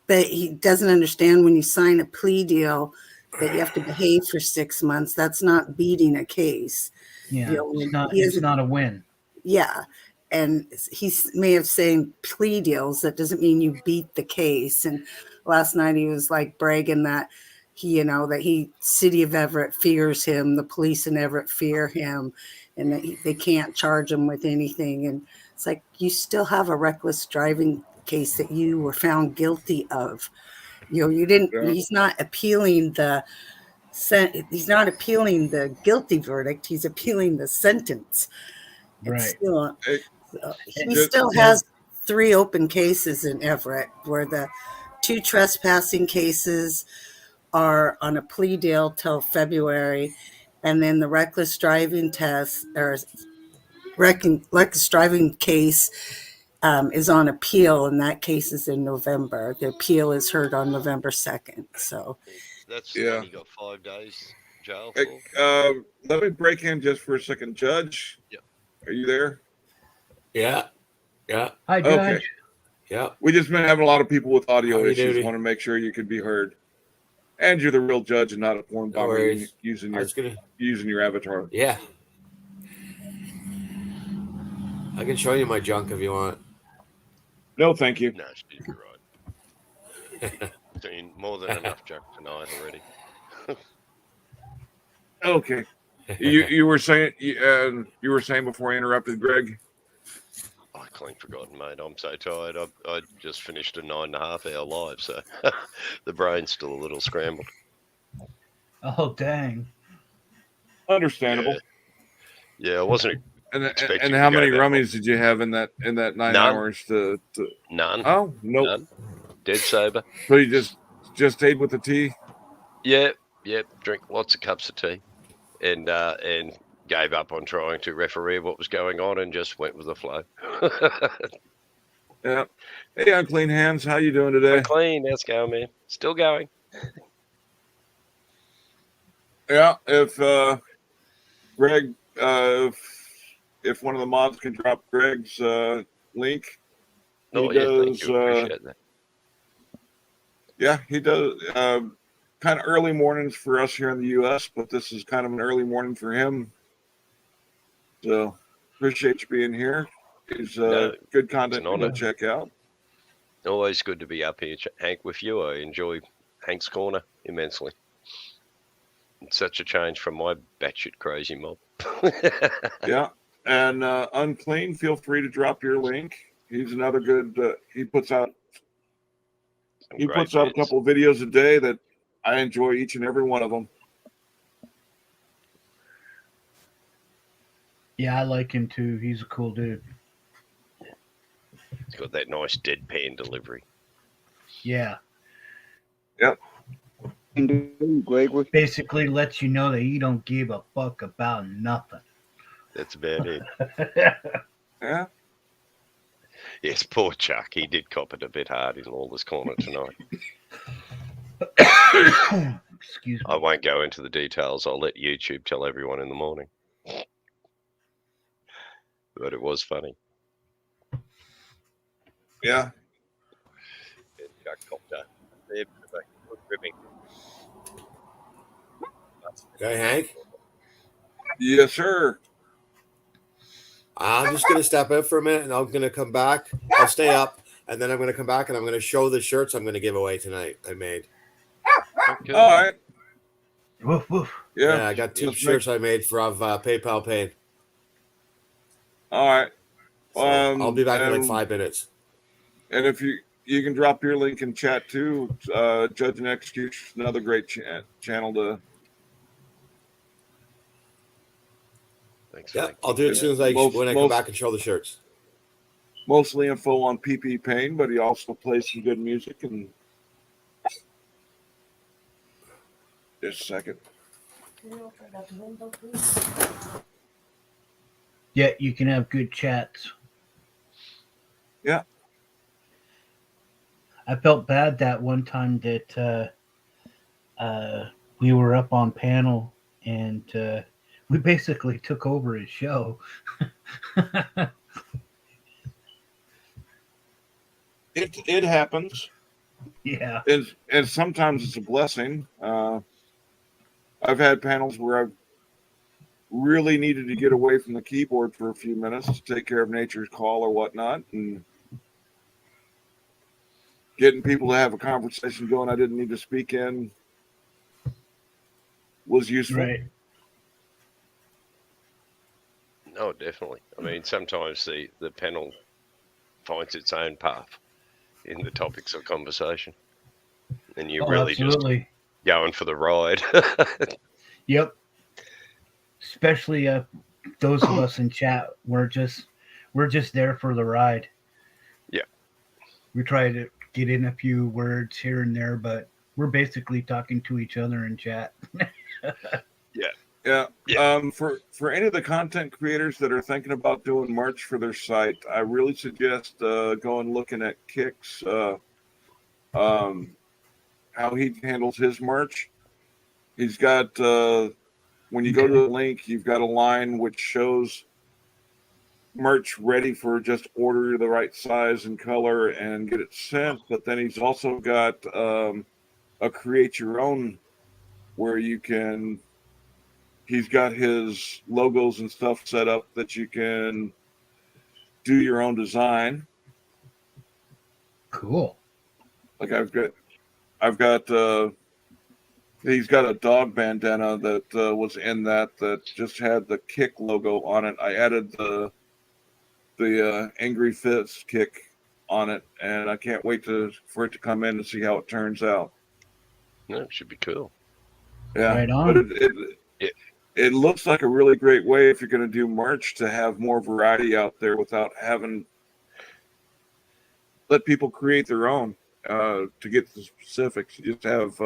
but he doesn't understand when you sign a plea deal that you have to behave for 6 months. That's not beating a case. Yeah, You know, it's not a win. Yeah. And he may have saying plea deals. That doesn't mean you beat the case. And last night he was like bragging that city of Everett fears him. The police in Everett fear him, and that they can't charge him with anything. And it's like, you still have a reckless driving case that you were found guilty of. You didn't. Yeah. He's not appealing the guilty verdict. He's appealing the sentence. Right. He still has 3 open cases in Everett, where the 2 trespassing cases are on a plea deal till February, and then the reckless driving test or reckless driving case is on appeal, and that case is in November. The appeal is heard on November 2nd. So That's Yeah. only got 5 days jail Hey, for. let me break in just for a second. Judge? Yep. Are you there? Yeah. Hi, Judge. Okay. Yeah. We just been having a lot of people with audio Howdy issues. doody. Want to make sure you could be heard. And you're the real judge and not a porn No bomber worries. using I your was gonna. using your avatar. Yeah. I can show you my junk if you want. No, thank you. No, she'd be right. Seen more than enough junk tonight already. Okay. You were saying you were saying before I interrupted, Greg. I clean forgotten, mate. I'm so tired. I just finished a 9.5 hour live, so the brain's still a little scrambled. Oh, dang. Understandable. Yeah, I wasn't And expecting and to how go many that rummies did you have in that 9 None. hours to none. Oh, no. None. Dead sober. So you just stayed with the tea? Yep. Drink lots of cups of tea, and gave up on trying to referee what was going on and just went with the flow. Yeah. Hey, Unclean Hands, how you doing today? Clean. How's it going, man? Still going. Yeah, if Greg if one of the mods can drop Greg's link, he Oh, yeah, thank does. you. Appreciate that. Yeah, he does. Kind of early mornings for us here in the U.S., but this is kind of an early morning for him. So appreciate you being here. He's No, good content an to go honor. check out. Always good to be up here, Hank, with you. I enjoy Hank's Corner immensely. It's such a change from my batshit crazy mob. Yeah, and Unclean, feel free to drop your link. He's another good. He puts out Great a bits. couple of videos a day that I enjoy each and every one of them. Yeah, I like him too. He's a cool dude. He's got that nice deadpan delivery. Yeah. And do, Gregory. Basically lets you know that he don't give a fuck about nothing. That's about it. Yeah, Yes, poor Chuck. He did cop it a bit hard in Lawler's Corner tonight. Excuse me. I won't go into the details. I'll let YouTube tell everyone in the morning. But it was funny. yeah. Chuck copped a fair bit of a good ripping. Okay, Hank. Yes, sir. I'm just gonna step out for a minute, and I'm gonna come back. I'll stay up, and then I'm gonna come back, and I'm gonna show the shirts I'm gonna give away tonight. I made. Okay. All right. Woof woof. Yeah. Yeah, I got 2 Let's shirts I made for PayPal Pay. All right. So I'll be back in like and- 5 minutes. And if you can drop your link in chat too. Judge and Execution, another great channel to. Thanks, Yeah, Hank. I'll do it as soon as when I come back and show the shirts. Mostly info on PP Pain, but he also plays some good music. And just a second. Yeah, you can have good chats. Yeah. I felt bad that one time that we were up on panel and we basically took over his show. It happens. Yeah. And sometimes it's a blessing. I've had panels where I've really needed to get away from the keyboard for a few minutes to take care of nature's call or whatnot, and getting people to have a conversation going I didn't need to speak in was useful. Right. No, definitely. I mean, sometimes the panel finds its own path in the topics of conversation. And you're really absolutely. just going for the ride. Yep. Especially those of us in chat, we're just there for the ride. Yeah. We try to get in a few words here and there, but we're basically talking to each other in chat. Yeah. Yeah. For any of the content creators that are thinking about doing merch for their site, I really suggest going looking at Kick's how he handles his merch. He's got when you go to the link, you've got a line which shows merch ready for just order the right size and color and get it sent. But then he's also got a create your own where you can. He's got his logos and stuff set up that you can do your own design. Cool. Like I've got he's got a dog bandana that was in that just had the Kick logo on it. I added the Angry Fist Kick on it, and I can't wait for it to come in and see how it turns out. No, it should be cool. Yeah, Right on. But it looks like a really great way if you're going to do merch to have more variety out there without having let people create their own. To get the specifics, you just have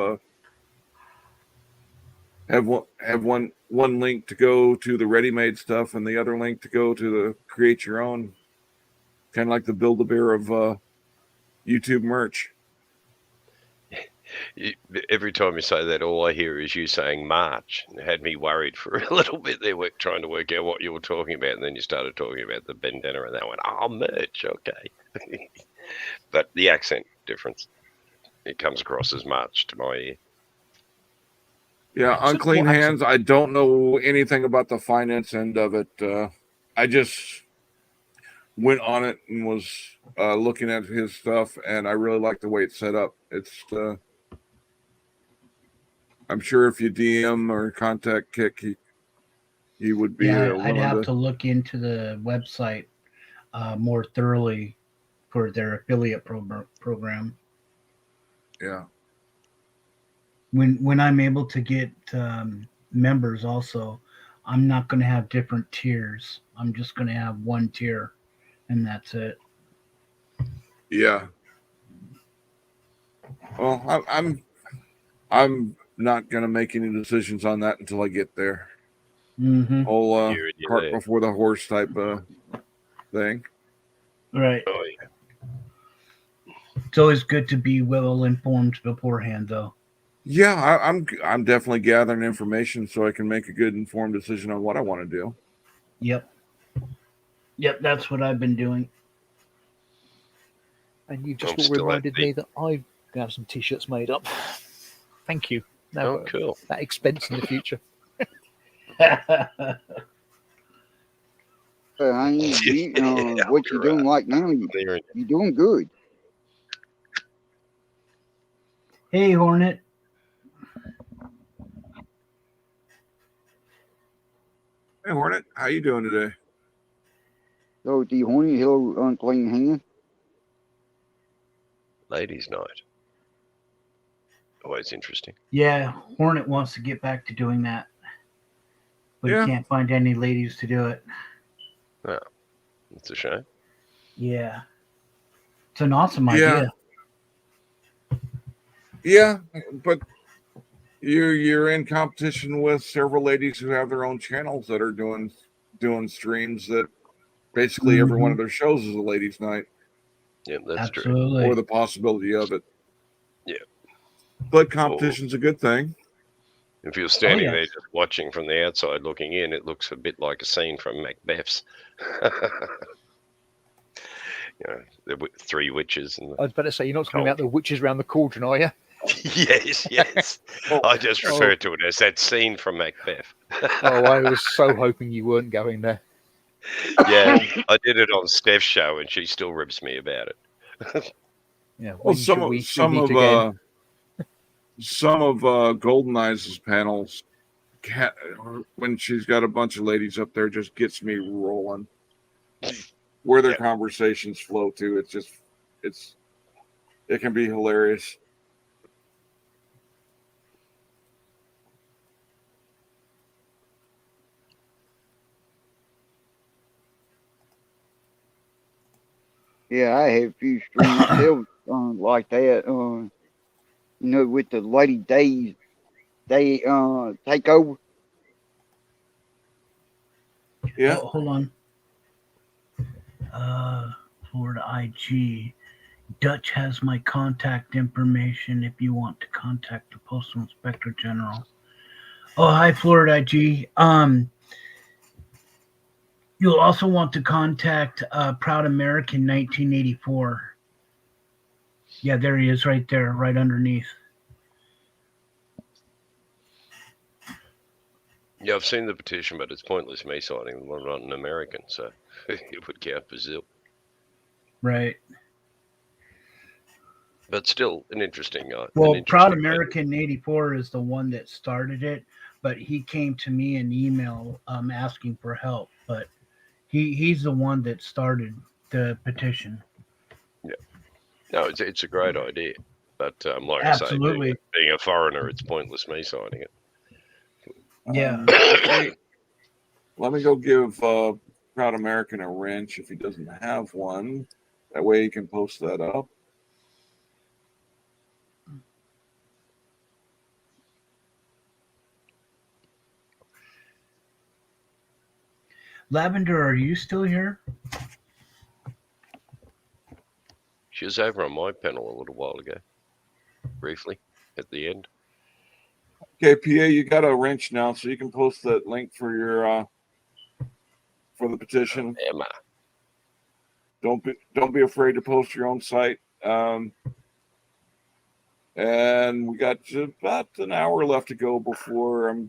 one link to go to the ready-made stuff and the other link to go to the create your own, kind of like the Build-A-Bear of YouTube merch. Every time you say that, all I hear is you saying March. It had me worried for a little bit there, trying to work out what you were talking about. And then you started talking about the bandana, and that went, oh, merch, okay. But the accent difference, it comes across as March to my ear. Yeah, So unclean what hands. I don't know anything about the finance end of it. I just went on it and was looking at his stuff, and I really like the way it's set up. It's I'm sure if you DM or contact Kick, he would be Yeah, I'd willing have to. to look into the website more thoroughly for their affiliate program. Yeah. When I'm able to get members, also, I'm not going to have different tiers. I'm just going to have one tier, and that's it. Yeah. Well, I'm not gonna make any decisions on that until I get there. Mm-hmm. Whole You're cart there. before the horse type thing. Right. Oh, yeah. It's always good to be well informed beforehand, though. Yeah, I'm definitely gathering information so I can make a good informed decision on what I want to do. Yep. That's what I've been doing. And you just I'm all still at reminded me that I'm going to have some T-shirts made up. Thank you. Now Oh, cool. that expense in the future. I ain't, Yeah, what you're you're doing right now, There it- you're doing good. Hey, Hornet. Hey Hornet, how you doing today? So the horny hill unclean hand. Ladies' night. Always interesting. Yeah, Hornet wants to get back to doing that, but Yeah. he can't find any ladies to do it. It's a shame. Yeah, it's an awesome Yeah. idea. Yeah, but you're in competition with several ladies who have their own channels that are doing streams that basically every one of their shows is a ladies' night, Yeah, that's true. Absolutely. or the possibility of it. Yeah. But competition's a good thing. If you're standing yeah. there just watching from the outside looking in, it looks a bit like a scene from Macbeth's. The three witches. And I was about to say, you're not talking about the witches around the cauldron, are you? Yes. I just referred to it as that scene from Macbeth. Oh, I was so hoping you weren't going there. Yeah, I did it on Steph's show, and she still rips me about it. Yeah. Well, when some shall we of meet again? Golden Eyes' panels, when she's got a bunch of ladies up there, just gets me rolling. Where their conversations flow to, it can be hilarious. Yeah, I have a few streams myself like that. With the Lady Days, they take over. Yeah. Oh, hold on. Florida IG. Dutch has my contact information if you want to contact the Postal Inspector General. Oh, hi, Florida IG. You'll also want to contact Proud American 1984. Yeah, there he is right there, right underneath. Yeah, I've seen the petition, but it's pointless me signing them. I'm not an American, so it would count for zil. Right. But still, an interesting. Well, Proud American 84 is the one that started it, but he came to me in email asking for help. But he's the one that started the petition. Yeah. No, it's a great idea, but like Absolutely. I say, being a foreigner, it's pointless me signing it. Yeah. Let me go give Proud American a wrench if he doesn't have one. That way he can post that up. Lavender, are you still here? She was over on my panel a little while ago, briefly. at the end. Okay, PA, you got a wrench now, so you can post that link for your for the petition. Am I? Don't be afraid to post your own site. And we got about an hour left to go before a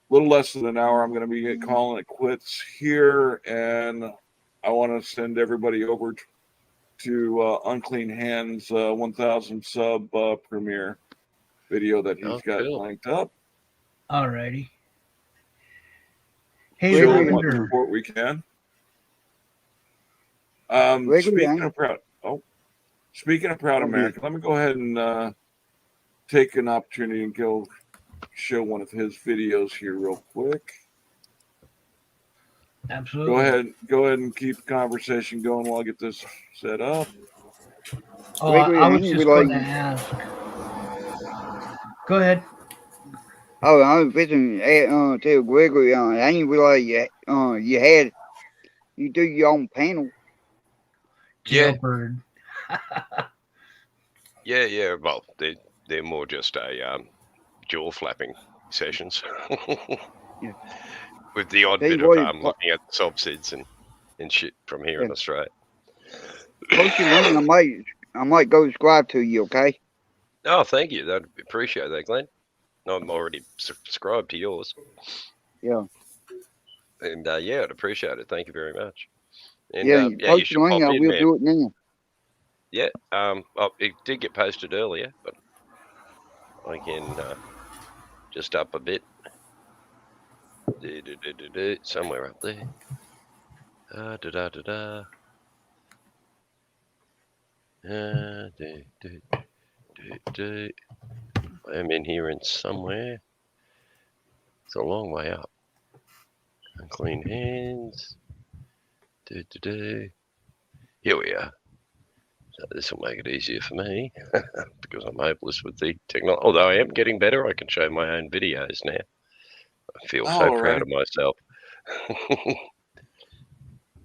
little less than an hour. I'm going to be calling it quits here, and I want to send everybody over to Unclean Hands 1000 sub premiere video that he's got cool. linked up. Alrighty. Hey, Show him what Lavender. support we can. Speaking of Proud America, let me go ahead and take an opportunity and go show one of his videos here real quick. Absolutely. Go ahead and keep the conversation going while I get this set up. Oh, I was just going to ask. Go ahead. Oh, I was fixing to tell Gregory, I didn't realize you do your own panel. Yeah. Jailbird. Yeah. Well, they're more just a jaw flapping sessions. Yeah. With the odd They bit of really looking at the subsids and shit from here in Australia. Post your link, I might go subscribe to you, okay? Oh, thank you. I'd appreciate that, Glenn. I'm already subscribed to yours. Yeah. And yeah, I'd appreciate it. Thank you very much. And Yeah, you post should your link, pop I in, will man. do it now. Yeah. It did get posted earlier, but I can just up a bit. Somewhere up there. I'm in here in somewhere. It's a long way up. Unclean Hands. Here we are. So this will make it easier for me because I'm hopeless with the technology. Although I am getting better, I can show my own videos now. I feel so proud of myself.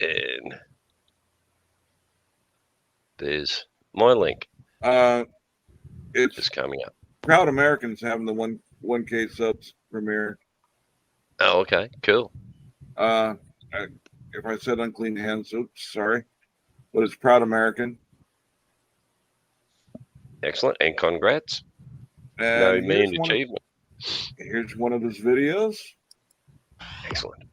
And there's my link. It's just coming up. Proud Americans having the 1K subs premiere. Oh, okay, cool. If I said Unclean Hands, oops, sorry, but it's Proud American. Excellent, and congrats. And no mean achievement. Here's one of his videos. Excellent.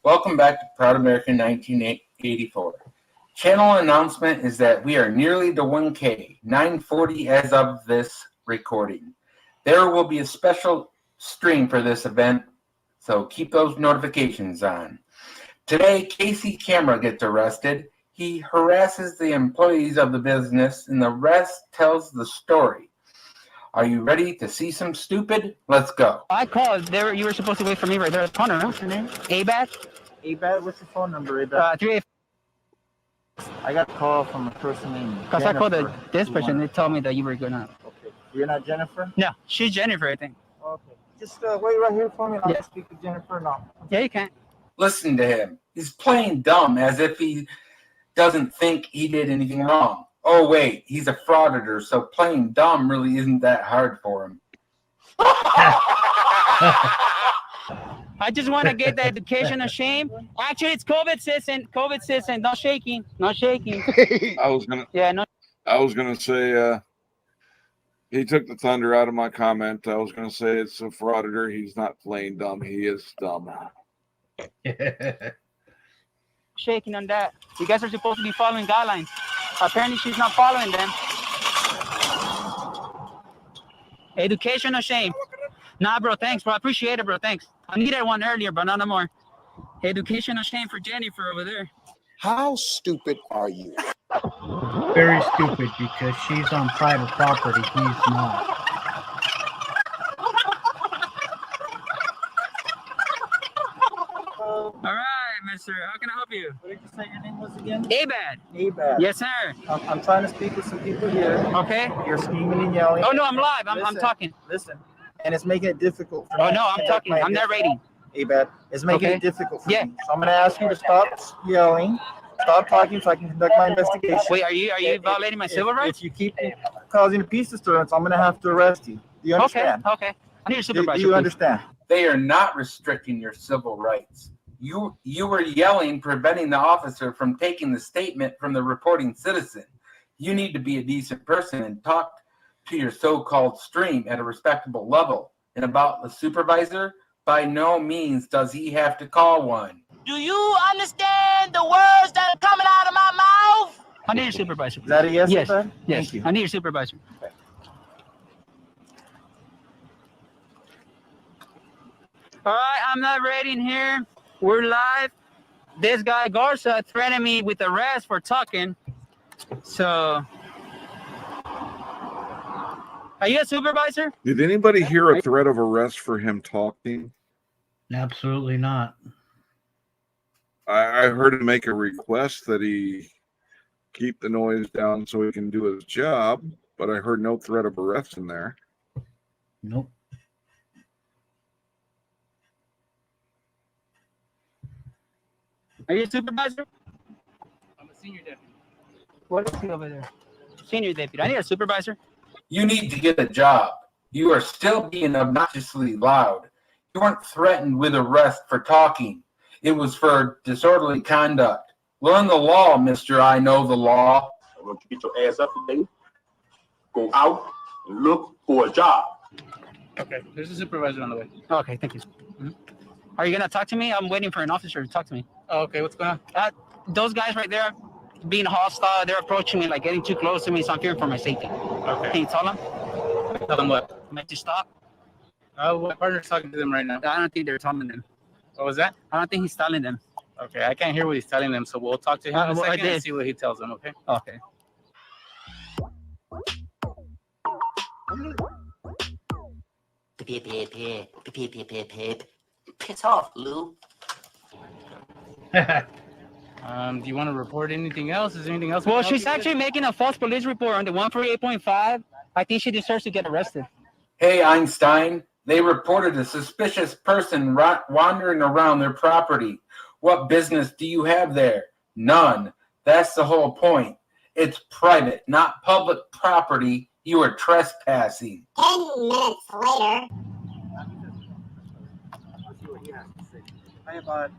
Welcome back to Proud American 1984. Channel announcement is that we are nearly to 1K, 940 as of this recording. There will be a special stream for this event, so keep those notifications on. Today, Casey Camera gets arrested. He harasses the employees of the business, and the rest tells the story. Are you ready to see some stupid? Let's go. I called. You were supposed to wait for me right there at the corner, no? What's your name? ABAT? ABAT, what's the phone number, ABAT? 38. I got a call from a person named Because I called the dispatch and they told me that you were gonna. Okay. You're not Jennifer? No, she's Jennifer, I think. Okay. Just wait right here for me. I'll speak to Jennifer now. Yeah, you can. Listen to him. He's playing dumb as if he doesn't think he did anything wrong. Oh, wait, he's a frauditor, so playing dumb really isn't that hard for him. I just want to get the education of shame. Actually, it's COVID citizen. COVID citizen. Not shaking. Not shaking. I was gonna say he took the thunder out of my comment. I was gonna say it's a frauditor. He's not playing dumb. He is dumb. Shaking on that. You guys are supposed to be following guidelines. Apparently, she's not following them. Education or shame? Nah, bro. Thanks, bro. I appreciate it, bro. Thanks. I needed one earlier, but not no more. Education or shame for Jennifer over there. How stupid are you? Very stupid because she's on private property. He's not. All right, mister. How can I help say your name was again? Abad. Abad. Yes, sir. I'm trying to speak with some people here. Okay. You're screaming and yelling. Oh no, I'm live. I'm Listen, talking. Listen, and it's making it difficult for Oh me no, to I'm conduct talking. my I'm narrating. Abad, it's making Okay. it difficult for Yeah. me. So I'm going to ask you to stop yelling, stop talking, so I can conduct my investigation. Wait, are you violating my civil rights? If you keep causing a peace disturbance, I'm going to have to arrest you. Do you understand? Okay. I need a supervisor. Do you please. understand? They are not restricting your civil rights. You were yelling, preventing the officer from taking the statement from the reporting citizen. You need to be a decent person and talk to your so-called stream at a respectable level. And about the supervisor, by no means does he have to call one. Do you understand the words that are coming out of my mouth? I need a supervisor. Is that a yes? Yes. Abad? Yes. Thank you. I need a supervisor. Okay. All right, I'm not reading here. We're live. This guy Garza threatened me with arrest for talking. So, are you a supervisor? Did anybody hear a threat of arrest for him talking? Absolutely not. I heard him make a request that he keep the noise down so he can do his job, but I heard no threat of arrest in there. Nope. Are you a supervisor? I'm a senior deputy. What is he over there? Senior deputy. I need a supervisor. You need to get a job. You are still being obnoxiously loud. You weren't threatened with arrest for talking. It was for disorderly conduct. Learn the law, Mr. I know the law. I want you to get your ass up today, go out and look for a job. Okay, there's a supervisor on the way. Okay, thank you. Are you gonna talk to me? I'm waiting for an officer to talk to me. Oh, okay, what's going on? Those guys right there, being hostile, they're approaching me, like getting too close to me, so I'm fearing for my safety. Okay. Can you tell them? Tell them what? Make you stop? My partner's talking to them right now. I don't think they're telling them. What was that? I don't think he's telling them. Okay, I can't hear what he's telling them, so we'll talk to him in a second and see what he tells them, okay? Okay. Piss off, Lou. Do you want to report anything else? Is there anything else? Well, she's actually making a false police report on the 148.5. I think she deserves to get arrested. Hey, Einstein, they reported a suspicious person wandering around their property. What business do you have there? None. That's the whole point. It's private, not public property. You are trespassing. 10 minutes later. Hi, Abad.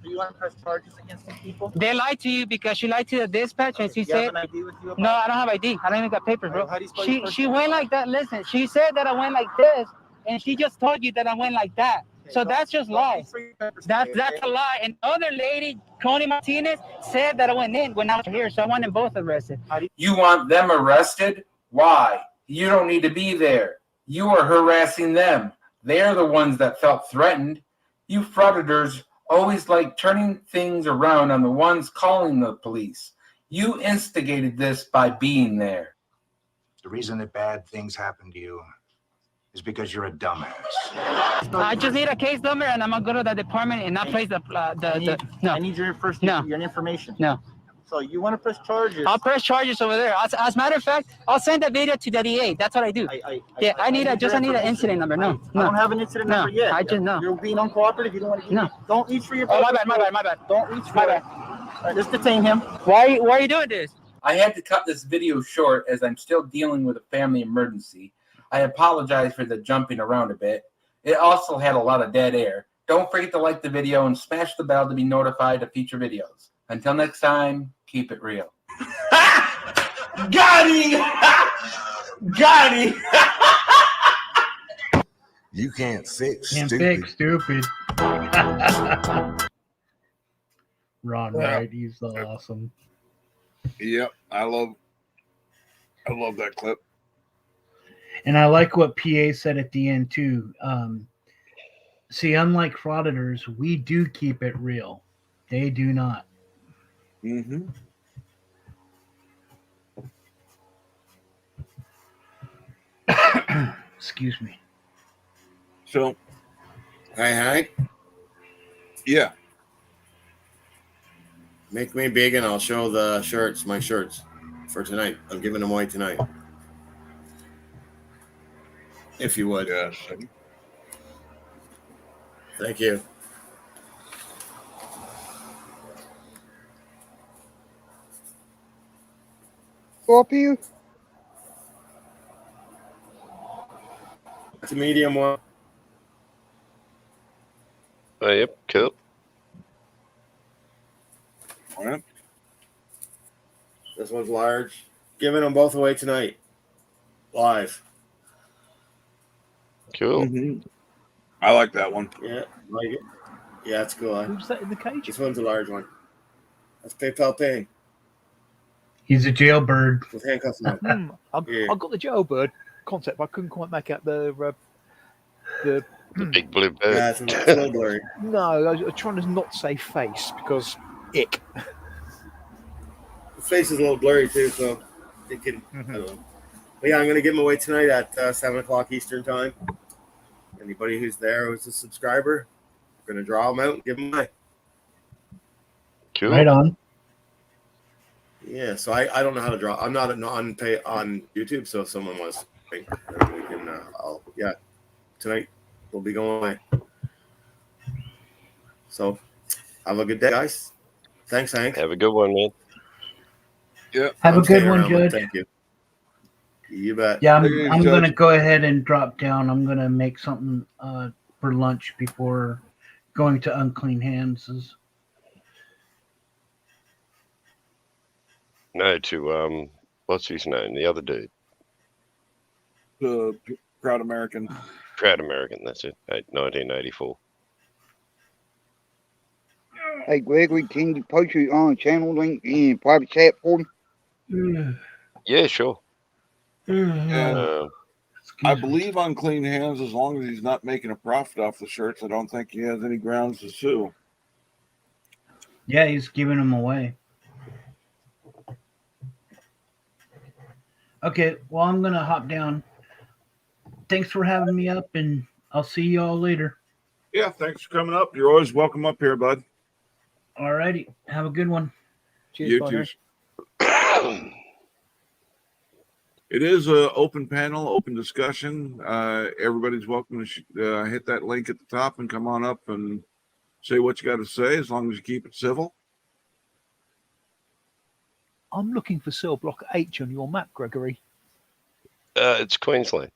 Do you want to press charges against some people? They lied to you because she lied to the dispatch and she Do you have said, an ID with you, Abad? no, I don't have ID. I don't even got papers, bro. How do you spell your first She name? went like that. Listen, she said that I went like this and she just told you that I went like that. So that's just lies. That's a lie. And the other lady, Connie Martinez, said that I went in when I was here. So I want them both arrested. You want them arrested? Why? You don't need to be there. You are harassing them. They're the ones that felt threatened. You frauditors always like turning things around on the ones calling the police. You instigated this by being there. The reason that bad things happen to you is because you're a dumbass. I just need a case number and I'm gonna go to the department and not place no. I need your first No. your information. No. So you want to press charges? I'll press charges over there. As a matter of fact, I'll send the video to the DA. That's what I do. I need your an information. incident number. No, I don't have an incident number yet. I just know. You're being uncooperative. You don't want to. No. Don't reach for your. Oh, my bad. Don't reach for My it. bad. All right, just detain him. Why are you doing this? I had to cut this video short as I'm still dealing with a family emergency. I apologize for the jumping around a bit. It also had a lot of dead air. Don't forget to like the video and smash the bell to be notified of future videos. Until next time, keep it real. Got him! Got him! You can't fix Can't stupid. fix stupid. Ron Wright, he's awesome. Yep, I love that clip. And I like what PA said at the end too. See, unlike frauditors, we do keep it real. They do not. Mm-hmm. Excuse me. So, Hi. yeah. Make me big, and I'll show the shirts, my shirts, for tonight. I'm giving them away tonight. If you would. Yes. Thank you. Go up here. It's a medium one. Oh, yep, cool. All right. This one's large. Giving them both away tonight. Live. Cool. Mm-hmm. I like that one. Yeah, like it. Yeah, it's cool. Who's that in the cage? This one's a large one. That's PayPal paying He's a jailbird. with handcuffs on. I got the jailbird concept, but I couldn't quite make out the big blue bird. Yeah, it's a little blurry. No, I was trying to not say face because ick. The face is a little blurry too, so it can. I don't know. But yeah, I'm gonna give them away tonight at 7:00 Eastern time. Anybody who's there who's a subscriber, I'm gonna draw them out and give them away. Cool. Right on. Yeah, so I don't know how to draw. I'm not on YouTube, so if someone wants, then we can. Tonight we'll be going away. So have a good day, guys. Thanks, Hank. Have a good one, man. Yeah. Have I'm a good staying one, around, but Judge. Thank you. You bet. Yeah, Hey, I'm Judge. gonna go ahead and drop down. I'm gonna make something for lunch before going to Unclean Hands. No, to what's his name? The other dude. The Proud American. Proud American, that's it. 1984. Hey, Gregory, can you post your channel link in private chat for me? Yeah, sure. And I believe on Clean Hands, as long as he's not making a profit off the shirts, I don't think he has any grounds to sue. Yeah, he's giving them away. Okay, well, I'm gonna hop down. Thanks for having me up, and I'll see you all later. Yeah, thanks for coming up. You're always welcome up here, bud. Alrighty, have a good one. Cheers, You partner. too. It is an open panel, open discussion. Everybody's welcome to hit that link at the top and come on up and say what you got to say, as long as you keep it civil. I'm looking for cell block H on your map, Gregory. It's Queensland.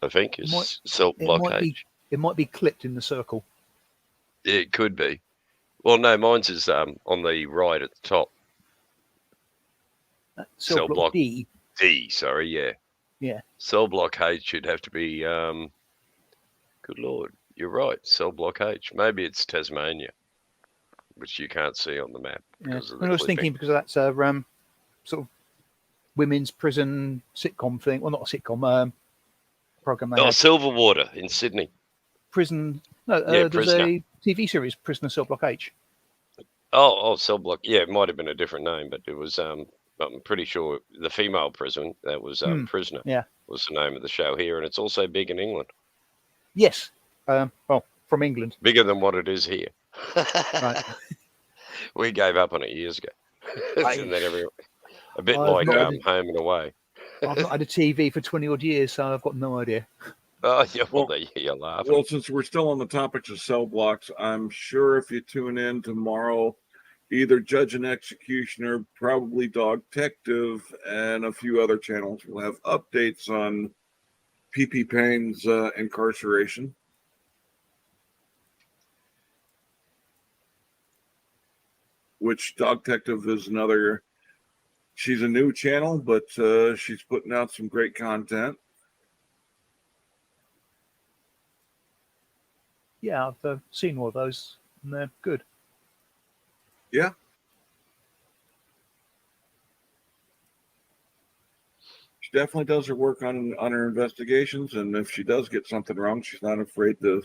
I think it's Cell Block H. It might be clipped in the circle. It could be. Well, no, mine's is on the right at the top. Cell block D. D, sorry, yeah. Yeah. Cell Block H should have to be. Good Lord, you're right. Cell Block H. Maybe it's Tasmania, which you can't see on the map. Yeah. Because of the I was clipping. thinking because that's a sort of women's prison sitcom thing. Well, not a sitcom program. They Oh, have. Silverwater in Sydney. Prison. No, Yeah, there's Prisoner. a TV series, Prisoner Cell Block H. Oh, Cell Block. Yeah, it might have been a different name, but it was. I'm pretty sure the female prison that was Prisoner. Yeah. Was the name of the show here, and it's also big in England. Yes. Well, from England. Bigger than what it is here. Right. We gave up on it years ago. And then a bit I've like not- Home and Away. I've not had a TV for 20 odd years, so I've got no idea. Oh, yeah, well, you're laughing. Well, since we're still on the topics of cell blocks, I'm sure if you tune in tomorrow, either Judge and Executioner, probably Dog Detective, and a few other channels will have updates on PP Payne's incarceration. Which Dog Detective is another. She's a new channel, but she's putting out some great content. Yeah, I've seen all of those, and they're good. Yeah. She definitely does her work on her investigations, and if she does get something wrong, she's not afraid to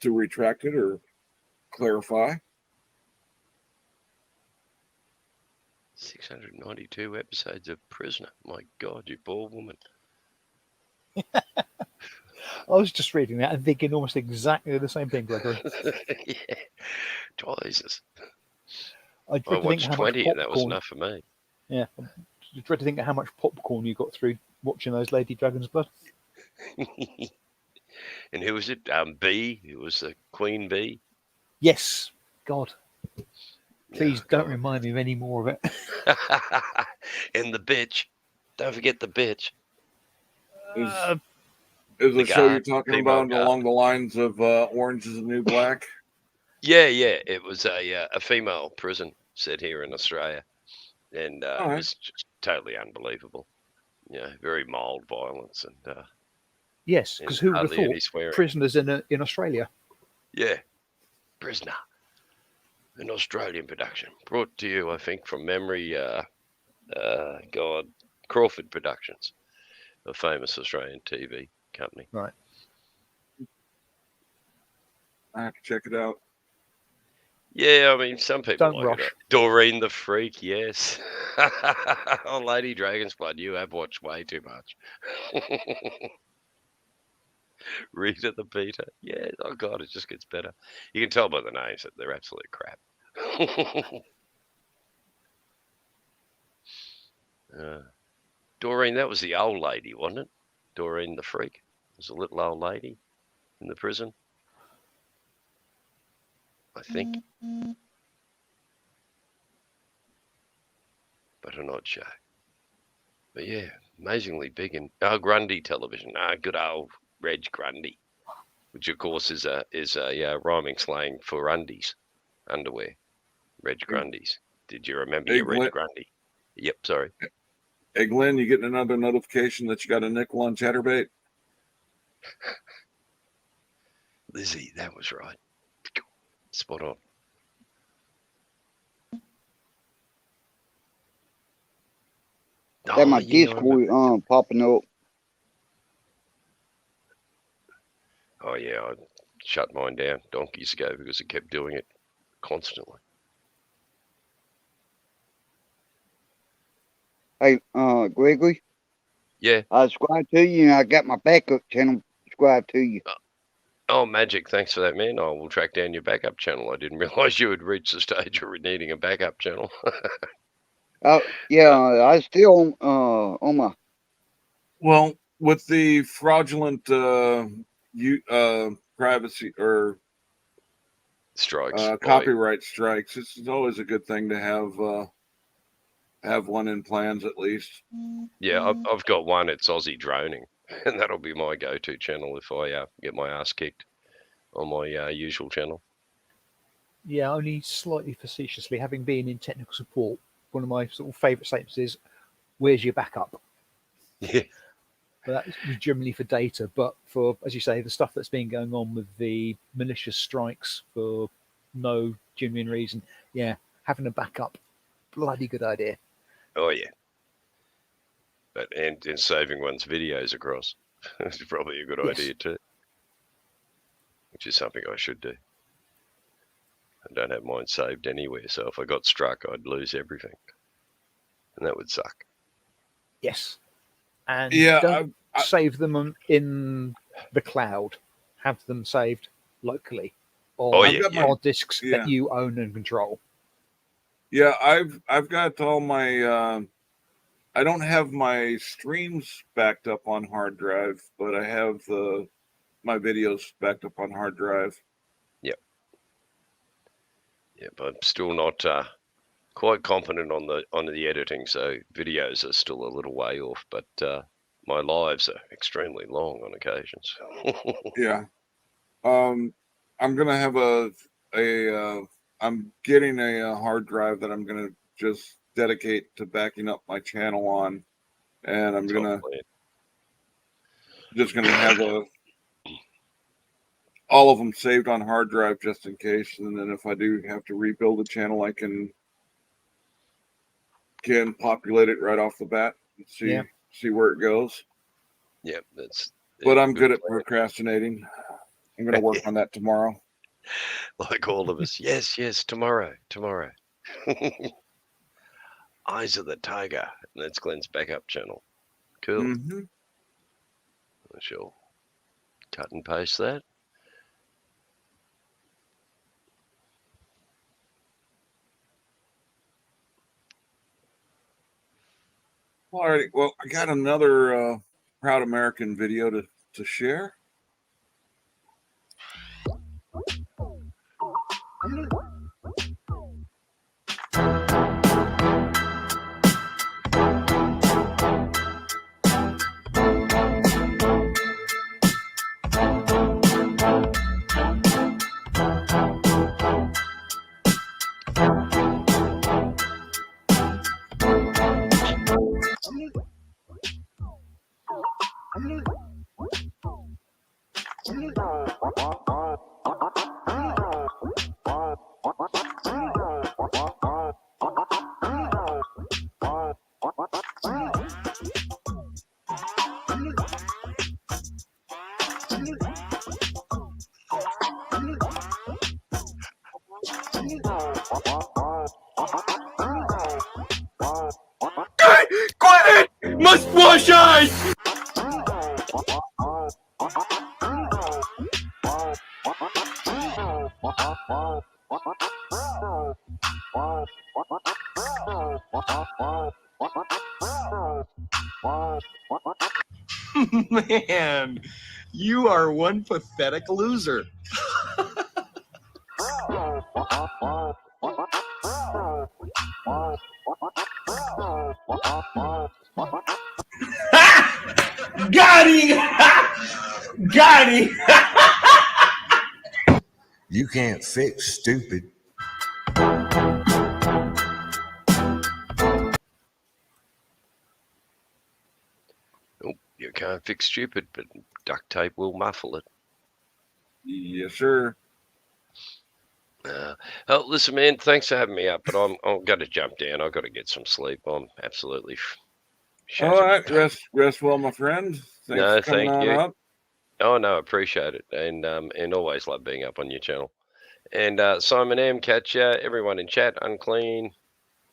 retract it or clarify. 692 episodes of Prisoner. My God, you poor woman. I was just reading that and thinking almost exactly the same thing, Gregory. Yeah. Jesus. I I dread to think watched how much 20 and that was popcorn. enough for me. Yeah, I dread to think of how much popcorn you got through watching those Lady Dragon's Blood. And who was it? Bee. It was the Queen Bee. Yes, God. Please Yeah, don't God. remind me of any more of it. And the bitch. Don't forget the bitch. Is The the show you're guard, talking female about guard. along the lines of Orange is the New Black? Yeah. It was a female prison set here in Australia, and All it right. was just totally unbelievable. Yeah, very mild violence and Yes, because who would have hardly any thought swearing. prisoners in Australia? Yeah, Prisoner, an Australian production, brought to you, I think, from memory. God, Crawford Productions, a famous Australian TV company. Right. I have to check it out. Yeah, I mean, some people Don't like it. rush. Doreen the Freak, yes. Oh, Lady Dragon's Blood, you have watched way too much. Rita the Peter, yeah. Oh God, it just gets better. You can tell by the names that they're absolute crap. Doreen, that was the old lady, wasn't it? Doreen the Freak was a little old lady in the prison, I think. But I'm not sure. But yeah, amazingly big in Grundy Television. Good old Reg Grundy, which of course is a rhyming slang for undies, underwear. Reg Grundy's. Did you remember Hey, your Reg Glenn, Grundy? Yep, sorry. hey, Glenn, you getting another notification that you got a nickel on Chatterbait? Lizzie, that was right. Spot on. That my yeah, I remember. Discord popping up. Oh yeah, I shut mine down donkeys ago because it kept doing it constantly. Hey, Gregory, Yeah. I subscribed to you and I got my backup channel subscribed to you. Oh, magic. Thanks for that, man. I will track down your backup channel. I didn't realize you had reached the stage of needing a backup channel. Yeah, I still on my. Well, with the fraudulent privacy or strikes, copyright strikes, this is always a good thing to have one in plans at least. Yeah, I've got one. It's Aussie Droning, and that'll be my go-to channel if I get my ass kicked on my usual channel. Yeah, only slightly facetiously. Having been in technical support, one of my sort of favourite statements is, "Where's your backup?" Yeah. But that's generally for data. But for, as you say, the stuff that's been going on with the malicious strikes for no genuine reason, yeah, having a backup, bloody good idea. Oh yeah. But and saving one's videos across is probably a good idea too. Which is something I should do. I don't have mine saved anywhere, so if I got struck, I'd lose everything, and that would suck. Yes, and Yeah, don't save them in the cloud. Have them saved locally on hard disks that you own and control. Yeah, I've got all my. I don't have my streams backed up on hard drive, but I have my videos backed up on hard drive. Yep. Yeah, but I'm still not quite competent on the editing, so videos are still a little way off. But my lives are extremely long on occasions. Yeah. I'm gonna have I'm getting a hard drive that I'm gonna just dedicate to backing up my channel on, and I'm just gonna have all of them saved on hard drive just in case, and then if I do have to rebuild the channel, I can populate it right off the bat and see where it goes. Yep, that's. But I'm good at procrastinating. I'm gonna work on that tomorrow. Like all of us. Yes, tomorrow. Eyes of the Tiger. And that's Glenn's backup channel. Cool. Mm-hmm. I shall Cut and paste that. All right. Well, I got another Proud American video to share. Quit it! Must wash eyes! Man, you are one pathetic loser. Got him! Got him! You can't fix stupid. You can't fix stupid, but duct tape will muffle it. Yes, sir. Oh, listen, man, thanks for having me up, but I'm going to jump down. I've got to get some sleep. I'm absolutely shattered. All right. Rest well, my friend. Thanks No, for coming thank on you. up. Oh, no, appreciate it. And always love being up on your channel. And Simon M, Catcher, everyone in chat, Unclean,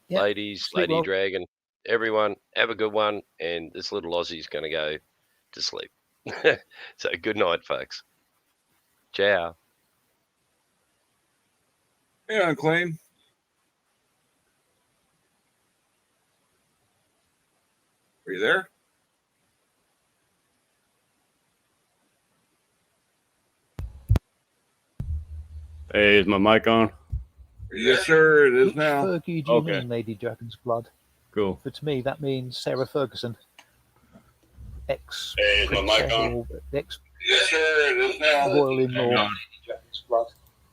Yep. ladies, Sleep Lady well. Dragon, everyone, have a good one. And this little Aussie's going to go to sleep. So good night, folks. Ciao. Yeah, Unclean. Are you there? Hey, is my mic on? Yes, sir. It is Which now. Fergie do you Okay. mean, Lady Dragon's Blood? Cool. For to me, that means Sarah Ferguson. Ex. Hey, is my mic on? Ex Yes, sir. It is now. royal-in-law. Hang on. Dragon's Blood.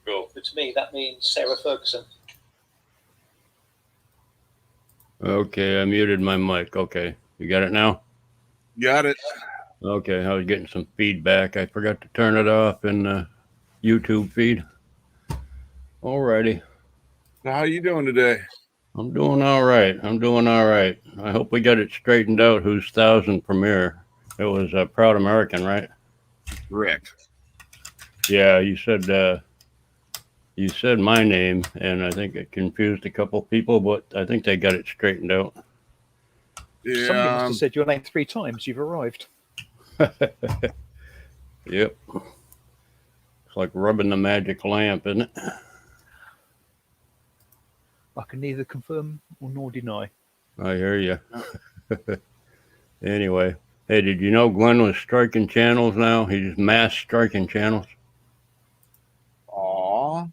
Cool. For to me, that means Sarah Ferguson. Okay, I muted my mic. Okay, you got it now? Got it. Okay, I was getting some feedback. I forgot to turn it off in the YouTube feed. Alrighty. So how you doing today? I'm doing all right. I hope we got it straightened out whose 1,000 premiere. It was a Proud American, right? Correct. Yeah, you said my name, and I think it confused a couple people, but I think they got it straightened out. Yeah. Somebody must have said your name 3 times. You've arrived. Yep. It's like rubbing the magic lamp, isn't it? I can neither confirm nor deny. I hear you. Anyway, hey, did you know Glenn was striking channels now? He's mass striking channels. Aw.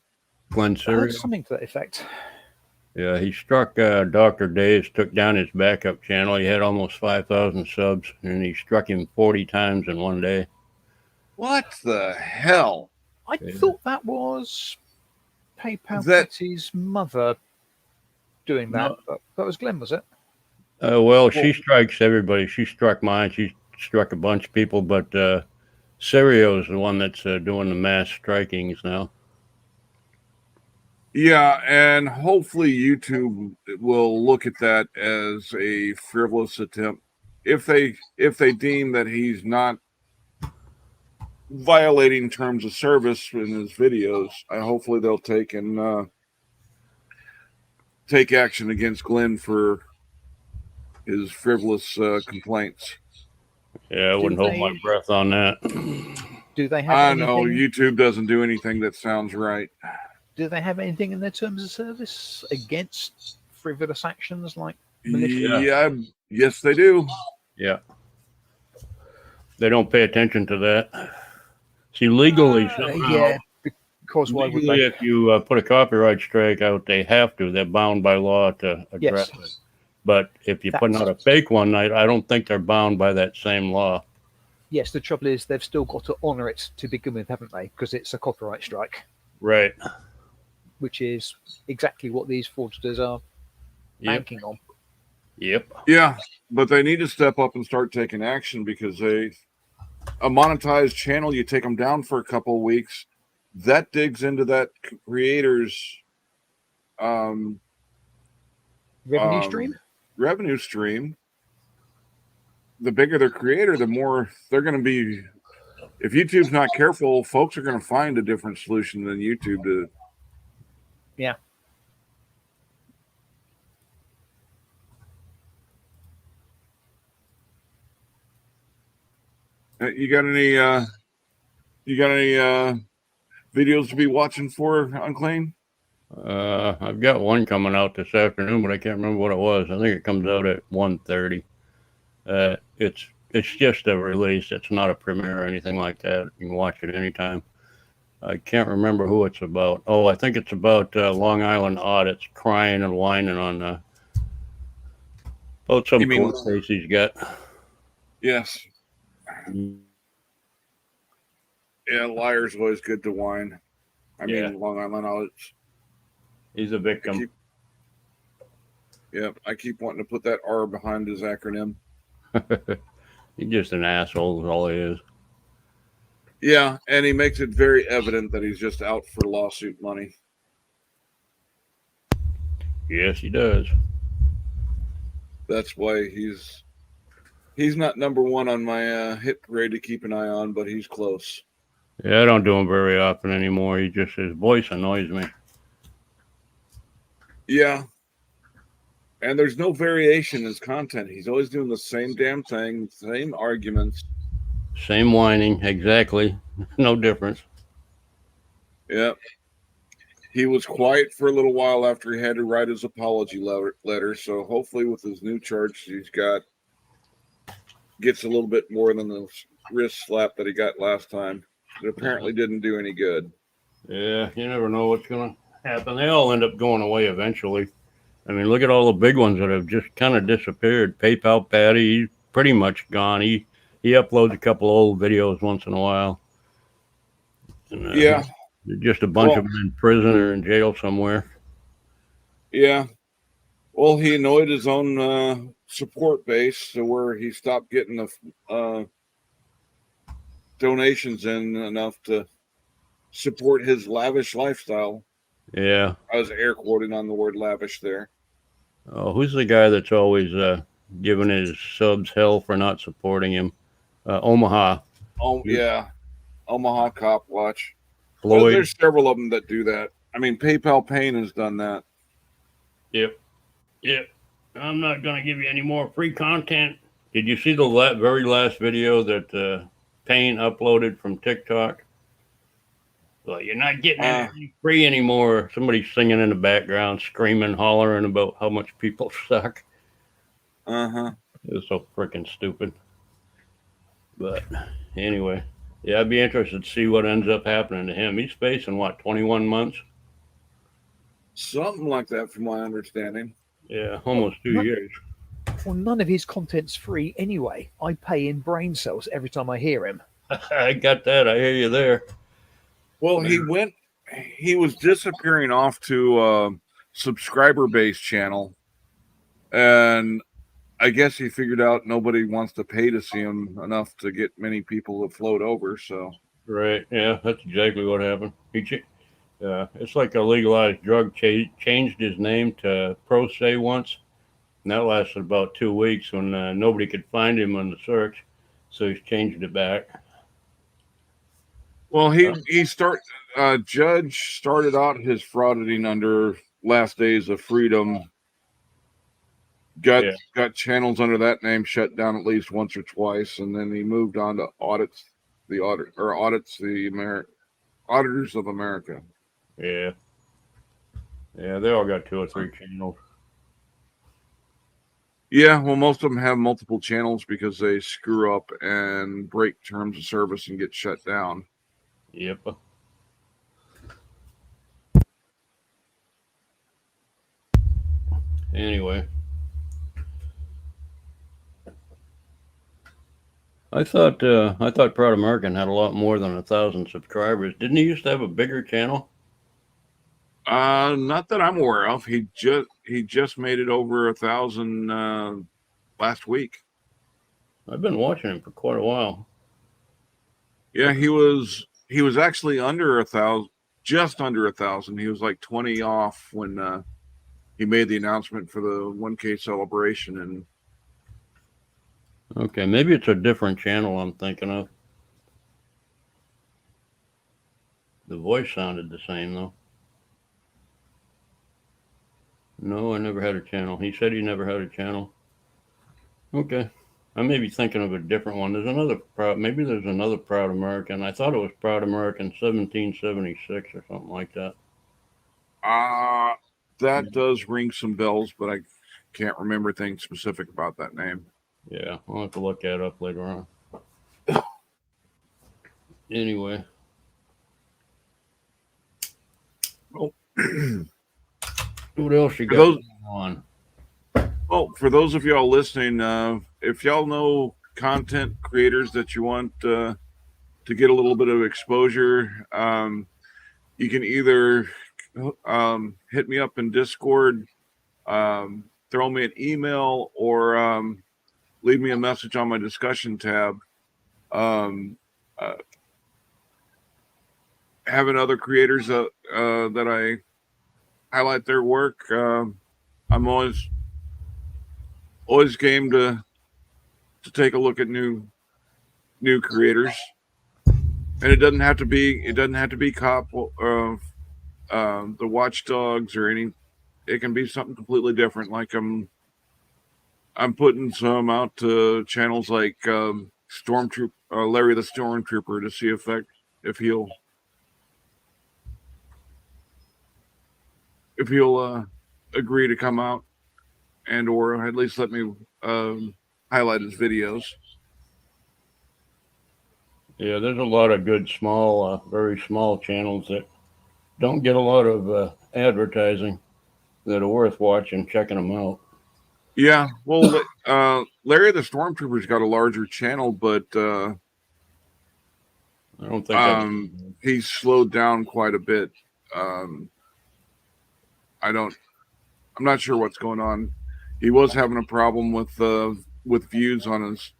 Glenn I heard Serial. something to that effect. Yeah, he struck Dr. Days, took down his backup channel. He had almost 5,000 subs, and he struck him 40 times in one day. What the hell? I thought that was PayPal That- Kitty's mother doing that. But that was Glenn, was it? Well, she strikes everybody. She struck mine. She struck a bunch of people, but Serio is the one that's doing the mass strikings now. Yeah, and hopefully YouTube will look at that as a frivolous attempt. If they deem that he's not violating terms of service in his videos, hopefully they'll take action against Glenn for his frivolous complaints. Yeah, I wouldn't hold my breath on that. Do they have I anything? know YouTube doesn't do anything that sounds right. Do they have anything in their terms of service against frivolous actions like malicious? Yeah, yes, they do. Yeah. They don't pay attention to that. See, legally, somehow, Yeah, because why would legally, they? if you put a copyright strike out, they have to. They're bound by law to address it. But if you're putting out a fake one, I don't think they're bound by that same law. Yes, the trouble is they've still got to honour it to begin with, haven't they? Because it's a copyright strike. Right. Which is exactly what these fraudsters are banking on. Yep. Yeah, but they need to step up and start taking action because a monetized channel, you take them down for a couple of weeks, that digs into that creator's revenue stream. The bigger their creator, the more they're going to be. If YouTube's not careful, folks are going to find a different solution than YouTube to. Yeah. You got any videos to be watching for, Unclean? I've got one coming out this afternoon, but I can't remember what it was. I think it comes out at 1:30. It's just a release. It's not a premiere or anything like that. You can watch it anytime. I can't remember who it's about. Oh, I think it's about Long Island audits, crying and whining on about some court case he's got. Yes. Yeah, liar's always good to whine. I mean, Long Island audits. He's a victim. I keep wanting to put that R behind his acronym. He's just an asshole, is all he is. Yeah, and he makes it very evident that he's just out for lawsuit money. Yes, he does. That's why he's not number one on my hit parade to keep an eye on, but he's close. Yeah, I don't do him very often anymore. His voice annoys me. Yeah. And there's no variation in his content. He's always doing the same damn thing, same arguments. Same whining, exactly. No difference. Yeah. He was quiet for a little while after he had to write his apology letter. So hopefully with his new charge gets a little bit more than the wrist slap that he got last time. It apparently didn't do any good. Yeah, you never know what's going to happen. They all end up going away eventually. I mean, look at all the big ones that have just kind of disappeared. PayPal Patty, he's pretty much gone. He uploads a couple old videos once in a while. And, yeah. Just a bunch of them in prison or in jail somewhere. Yeah. Well, he annoyed his own support base to where he stopped getting the donations in enough to support his lavish lifestyle. Yeah. I was air quoting on the word lavish there. Oh, who's the guy that's always giving his subs hell for not supporting him? Omaha. Oh, yeah. Omaha Cop Watch. Floyd. There's several of them that do that. I mean, PayPal Pain has done that. Yep. I'm not going to give you any more free content. Did you see the very last video that Payne uploaded from TikTok? Well, you're not getting anything free anymore. Somebody's singing in the background, screaming, hollering about how much people suck. Uh-huh. It's so freaking stupid. But anyway, yeah, I'd be interested to see what ends up happening to him. He's facing, 21 months? Something like that, from my understanding. Yeah, almost 2 years. Well, none of his content's free anyway. I pay in brain cells every time I hear him. I got that. I hear you there. Well, he was disappearing off to a subscriber-based channel, and I guess he figured out nobody wants to pay to see him enough to get many people to float over. So, right, yeah, that's exactly what happened. It's like a legalized drug. Changed his name to Pro Se once, and that lasted about 2 weeks when nobody could find him on the search, so he's changed it back. Well, Judge started out his frauditing under Last Days of Freedom. Got channels under that name shut down at least once or twice, and then he moved on to audits the audits the Auditors of America. Yeah. Yeah, they all got 2 or 3 channels. Yeah, well, most of them have multiple channels because they screw up and break terms of service and get shut down. Yep. Anyway, I thought Proud American had a lot more than 1,000 subscribers. Didn't he used to have a bigger channel? Not that I'm aware of. He just made it over 1,000 last week. I've been watching him for quite a while. Yeah, he was actually under 1,000, just under 1,000. He was like 20 off when he made the announcement for the 1K celebration. And okay, maybe it's a different channel I'm thinking of. The voice sounded the same though. No, I never had a channel. He said he never had a channel. Okay. I may be thinking of a different one. There's another maybe there's another Proud American. I thought it was Proud American 1776 or something like that. that does ring some bells, but I can't remember things specific about that name. Yeah, I'll have to look that up later on. Anyway. Well, what else you got going on? Well, for those of y'all listening, if y'all know content creators that you want to get a little bit of exposure, you can either hit me up in Discord, throw me an email, or leave me a message on my discussion tab. Having other creators that I highlight their work, I'm always game to take a look at new creators, and it doesn't have to be cop the Watchdogs or any. It can be something completely different. Like I'm putting some out to channels like Stormtrooper, Larry the Stormtrooper, to see if he'll agree to come out and or at least let me highlight his videos. Yeah, there's a lot of good small, very small channels that don't get a lot of advertising that are worth watching, checking them out. Yeah, well, Larry the Stormtrooper's got a larger channel, but I don't think he's slowed down quite a bit. I'm not sure what's going on. He was having a problem with views on his.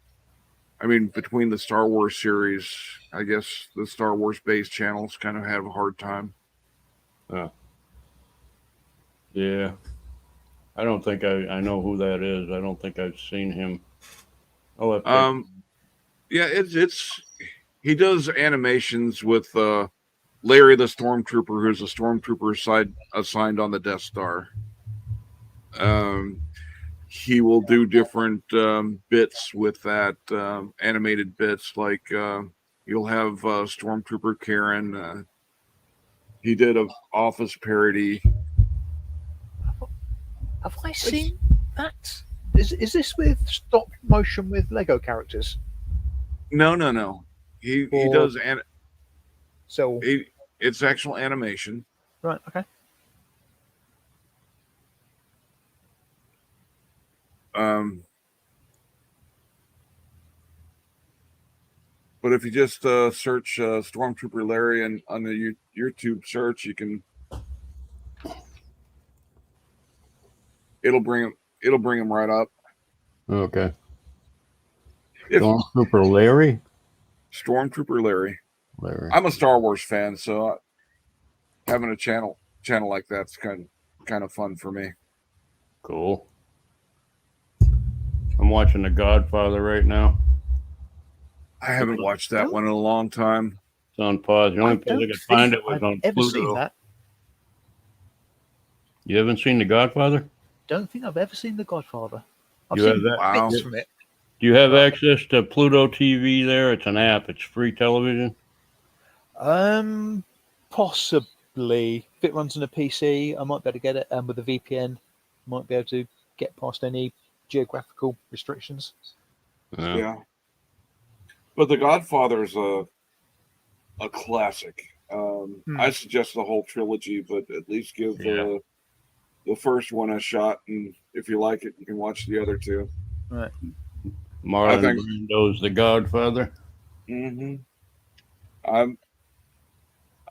I mean, between the Star Wars series, I guess the Star Wars based channels kind of have a hard time. Yeah, I don't think I know who that is. I don't think I've seen him. Yeah, he does animations with Larry the Stormtrooper, who's a stormtrooper assigned on the Death Star. He will do different bits with that, animated bits, like you'll have Stormtrooper Karen. He did an Office parody. Have I seen that? Is this with stop motion with Lego characters? No. He does so it's actual animation. Right. Okay. But if you just search Stormtrooper Larry and on the YouTube search, you can. It'll bring him right up. Okay. Stormtrooper Larry. Stormtrooper Larry. I'm a Star Wars fan, so having a channel like that's kind of fun for me. Cool. I'm watching The Godfather right now. I haven't watched that one in a long time. It's on pause. The only place I could find it was on Pluto. Seen that. You haven't seen The Godfather? Don't think I've ever seen The Godfather. I've You have seen that? bits from it. Do you have access to Pluto TV there? It's an app. It's free television. Possibly. If it runs on a PC, I might be able to get it. And with a VPN, might be able to get past any geographical restrictions. Yeah. But The Godfather is a classic. I suggest the whole trilogy, but at least give the first one a shot, and if you like it, you can watch the other two. Right. Marlon Brando's The Godfather. Mm-hmm.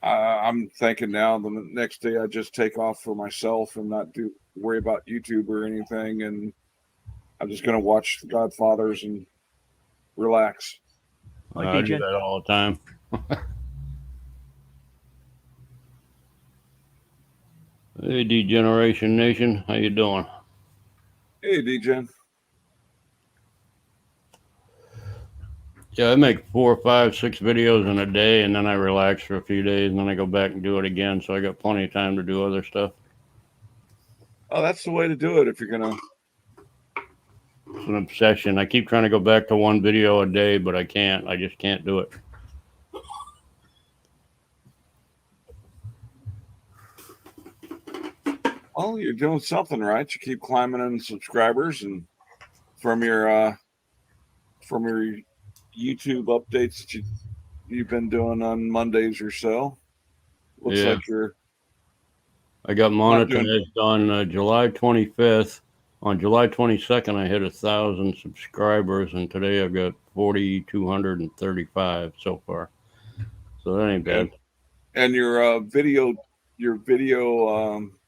I'm thinking now the next day I just take off for myself and not worry about YouTube or anything, and I'm just gonna watch The Godfathers and relax. I do that all the time. Hey, Degeneration Nation, how you doing? Hey, Degen. Yeah, I make 4, 5, 6 videos in a day, and then I relax for a few days, and then I go back and do it again. So I got plenty of time to do other stuff. Oh, that's the way to do it if you're gonna. It's an obsession. I keep trying to go back to one video a day, but I can't. I just can't do it. Well, you're doing something right. You keep climbing in subscribers, and from your YouTube updates that you've been doing on Mondays or so, looks like you're. I got monetized on July 25th. On July 22nd, I hit 1,000 subscribers, and today I've got 4,235 so far. So that ain't bad. And your video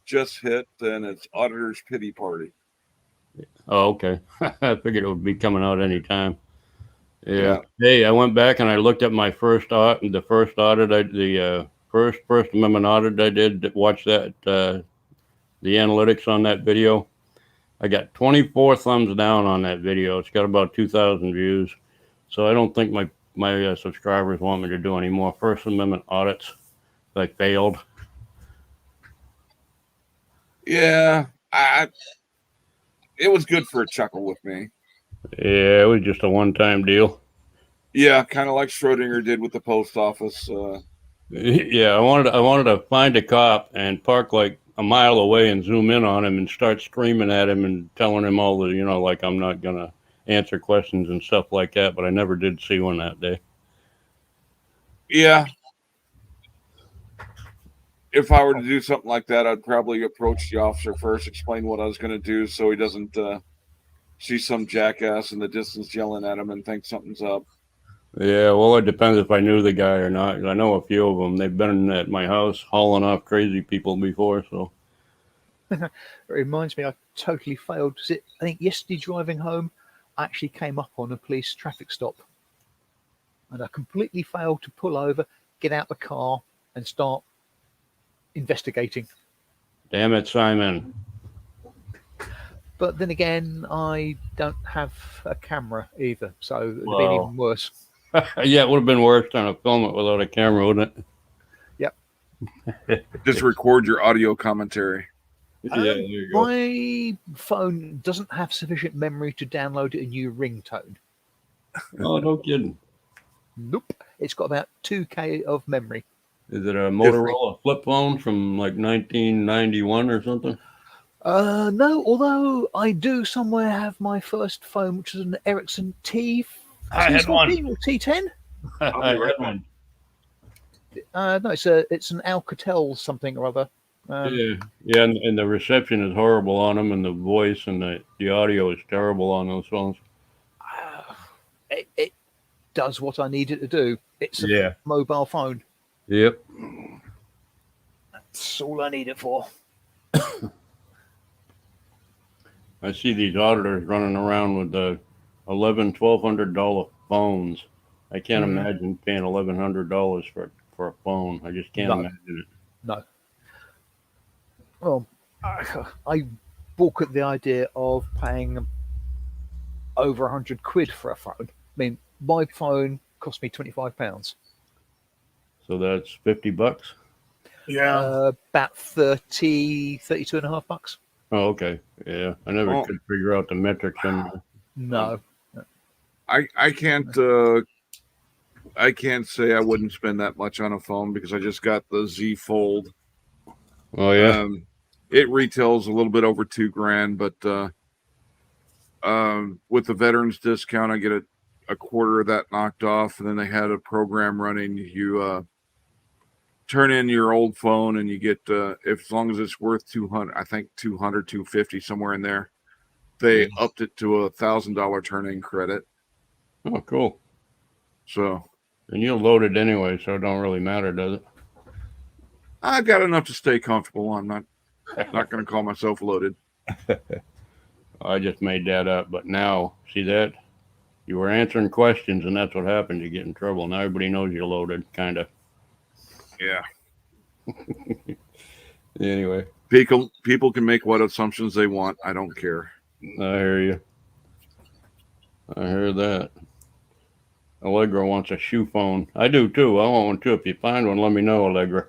just hit, and it's Auditor's Pity Party. Oh, okay. I figured it would be coming out anytime. Yeah. Hey, I went back and I looked at my first audit, the First Amendment audit I did. Watch that, the analytics on that video. I got 24 thumbs down on that video. It's got about 2,000 views. So I don't think my subscribers want me to do any more First Amendment audits. I failed. Yeah, it was good for a chuckle with me. Yeah, it was just a one-time deal. Yeah, kind of like Schrodinger did with the post office. Yeah, I wanted to find a cop and park like a mile away and zoom in on him and start screaming at him and telling him all the, like I'm not gonna answer questions and stuff like that. But I never did see one that day. Yeah. If I were to do something like that, I'd probably approach the officer first, explain what I was going to do so he doesn't see some jackass in the distance yelling at him and think something's up. Yeah, well, it depends if I knew the guy or not. I know a few of them. They've been at my house hauling off crazy people before, so. It reminds me, I totally failed. I think yesterday driving home, I actually came up on a police traffic stop. And I completely failed to pull over, get out the car, and start investigating. Damn it, Simon. But then again, I don't have a camera either, so it would have been even worse. Yeah, it would have been worse trying to film it without a camera, wouldn't it? Yep. Just record your audio commentary. Yeah, there you go. My phone doesn't have sufficient memory to download a new ringtone. Oh, no kidding. Nope. It's got about 2K of memory. Is it a Motorola flip phone from like 1991 or something? No, although I do somewhere have my first phone, which is an Ericsson T14 or T10. I had one. No, it's an Alcatel something or other. Yeah, and the reception is horrible on them, and the voice and the audio is terrible on those phones. It does what I need it to do. It's a mobile phone. Yep. That's all I need it for. I see these auditors running around with the $1,200 phones. I can't imagine paying $1,100 for a phone. I just can't imagine it. No. Well, I balk at the idea of paying over 100 quid for a phone. I mean, my phone cost me £25. So that's $50. Yeah. About 32 and a half bucks. Oh, okay. Yeah. I never could figure out the metrics on that. No. I can't say I wouldn't spend that much on a phone because I just got the Z Fold. Oh yeah. It retails a little bit over $2,000, but with the veterans discount, I get a quarter of that knocked off, and then they had a program running. You turn in your old phone, and you get as long as it's worth 200, I think 200, 250, somewhere in there. They upped it to $1,000 turn-in credit. Oh, cool. So, and you'll load it anyway, so it don't really matter, does it? I got enough to stay comfortable. I'm not going to call myself loaded. I just made that up, but now see that you were answering questions, and that's what happened. You get in trouble. Now everybody knows you're loaded, kind of. Yeah. Anyway, people can make what assumptions they want. I don't care. I hear you. I hear that. Allegra wants a shoe phone. I do too. I want one too. If you find one, let me know, Allegra.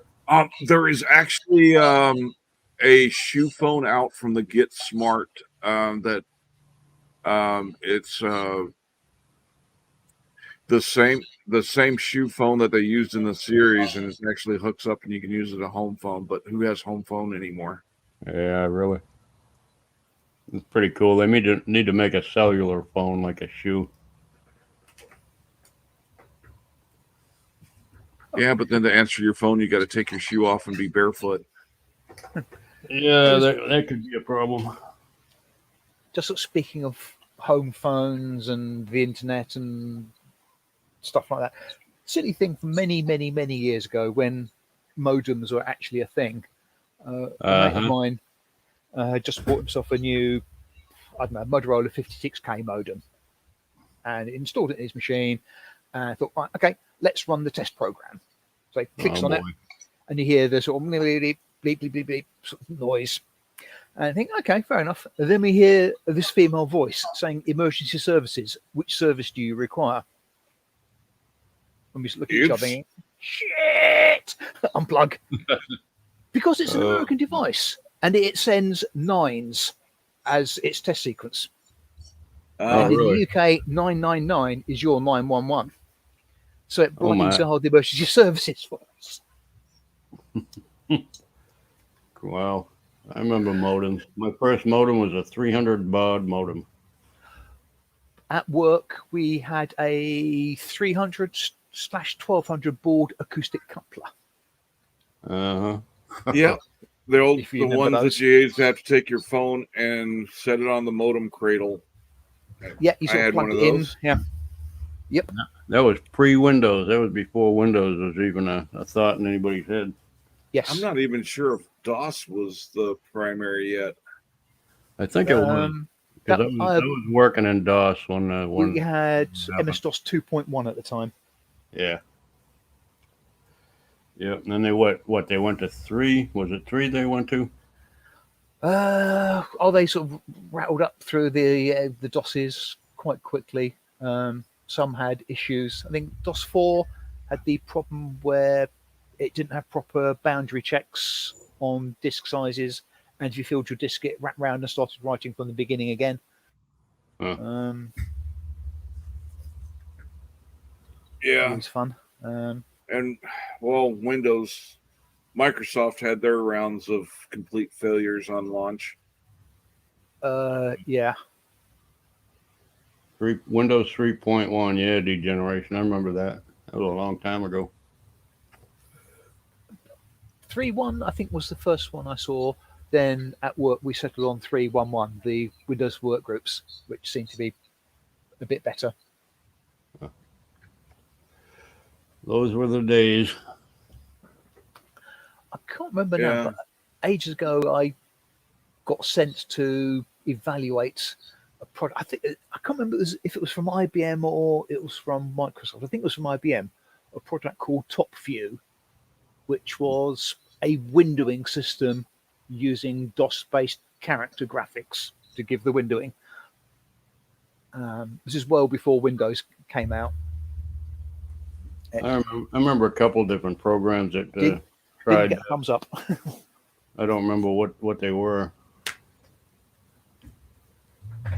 There is actually a shoe phone out from the Get Smart that it's the same shoe phone that they used in the series, and it actually hooks up and you can use it as a home phone. But who has home phone anymore? Yeah, really. It's pretty cool. They need to make a cellular phone like a shoe. Yeah, but then to answer your phone, you got to take your shoe off and be barefoot. Yeah, that could be a problem. Just speaking of home phones and the internet and stuff like that, silly thing from many, many, many years ago when modems were actually a thing. A mate of mine just bought himself a new, I don't know, Motorola 56K modem, and installed it in his machine. And I thought, right, okay, let's run the test program. So he clicks on it, and you hear the sort of bleep, bleep, bleep, bleep, bleep sort of noise. And I think, okay, fair enough. And then we hear this female voice saying, "Emergency services, which service do you require?" And we just look at each other thinking, shit, unplug. Because it's an American device, and it sends 9s as its test sequence. And in the UK, 999 is your 911. So it blames the whole emergency services for us. Wow. I remember modems. My first modem was a 300 baud modem. At work, we had a 300/1200 baud acoustic coupler. Yeah. The ones that you used to have to take your phone and set it on the modem cradle. Yeah, you I had one of those. Yeah. Yep. That was pre-Windows. That was before Windows was even a thought in anybody's head. Yes. I'm not even sure if DOS was the primary yet. I think it was. Because I was working in DOS when we had MS-DOS 2.1 at the time. Yeah. Yeah. And then they they went to 3. Was it 3 they went to? They sort of rattled up through the DOSes quite quickly. Some had issues. I think DOS 4 had the problem where it didn't have proper boundary checks on disk sizes, and if you filled your disk, it wrapped round and started writing from the beginning again. Yeah, it was fun. And well, Microsoft had their rounds of complete failures on launch. Yeah. Windows 3.1, yeah, degeneration. I remember that. That was a long time ago. 3.1, I think, was the first one I saw. Then at work, we settled on 3.11, the Windows work groups, which seemed to be a bit better. Those were the days. I can't remember now, but ages ago, I got sent to evaluate a product. I can't remember if it was from IBM or it was from Microsoft. I think it was from IBM, a product called TopView, which was a windowing system using DOS-based character graphics to give the windowing. This is well before Windows came out. I remember a couple different programs that tried. Didn't get thumbs up. I don't remember what they were.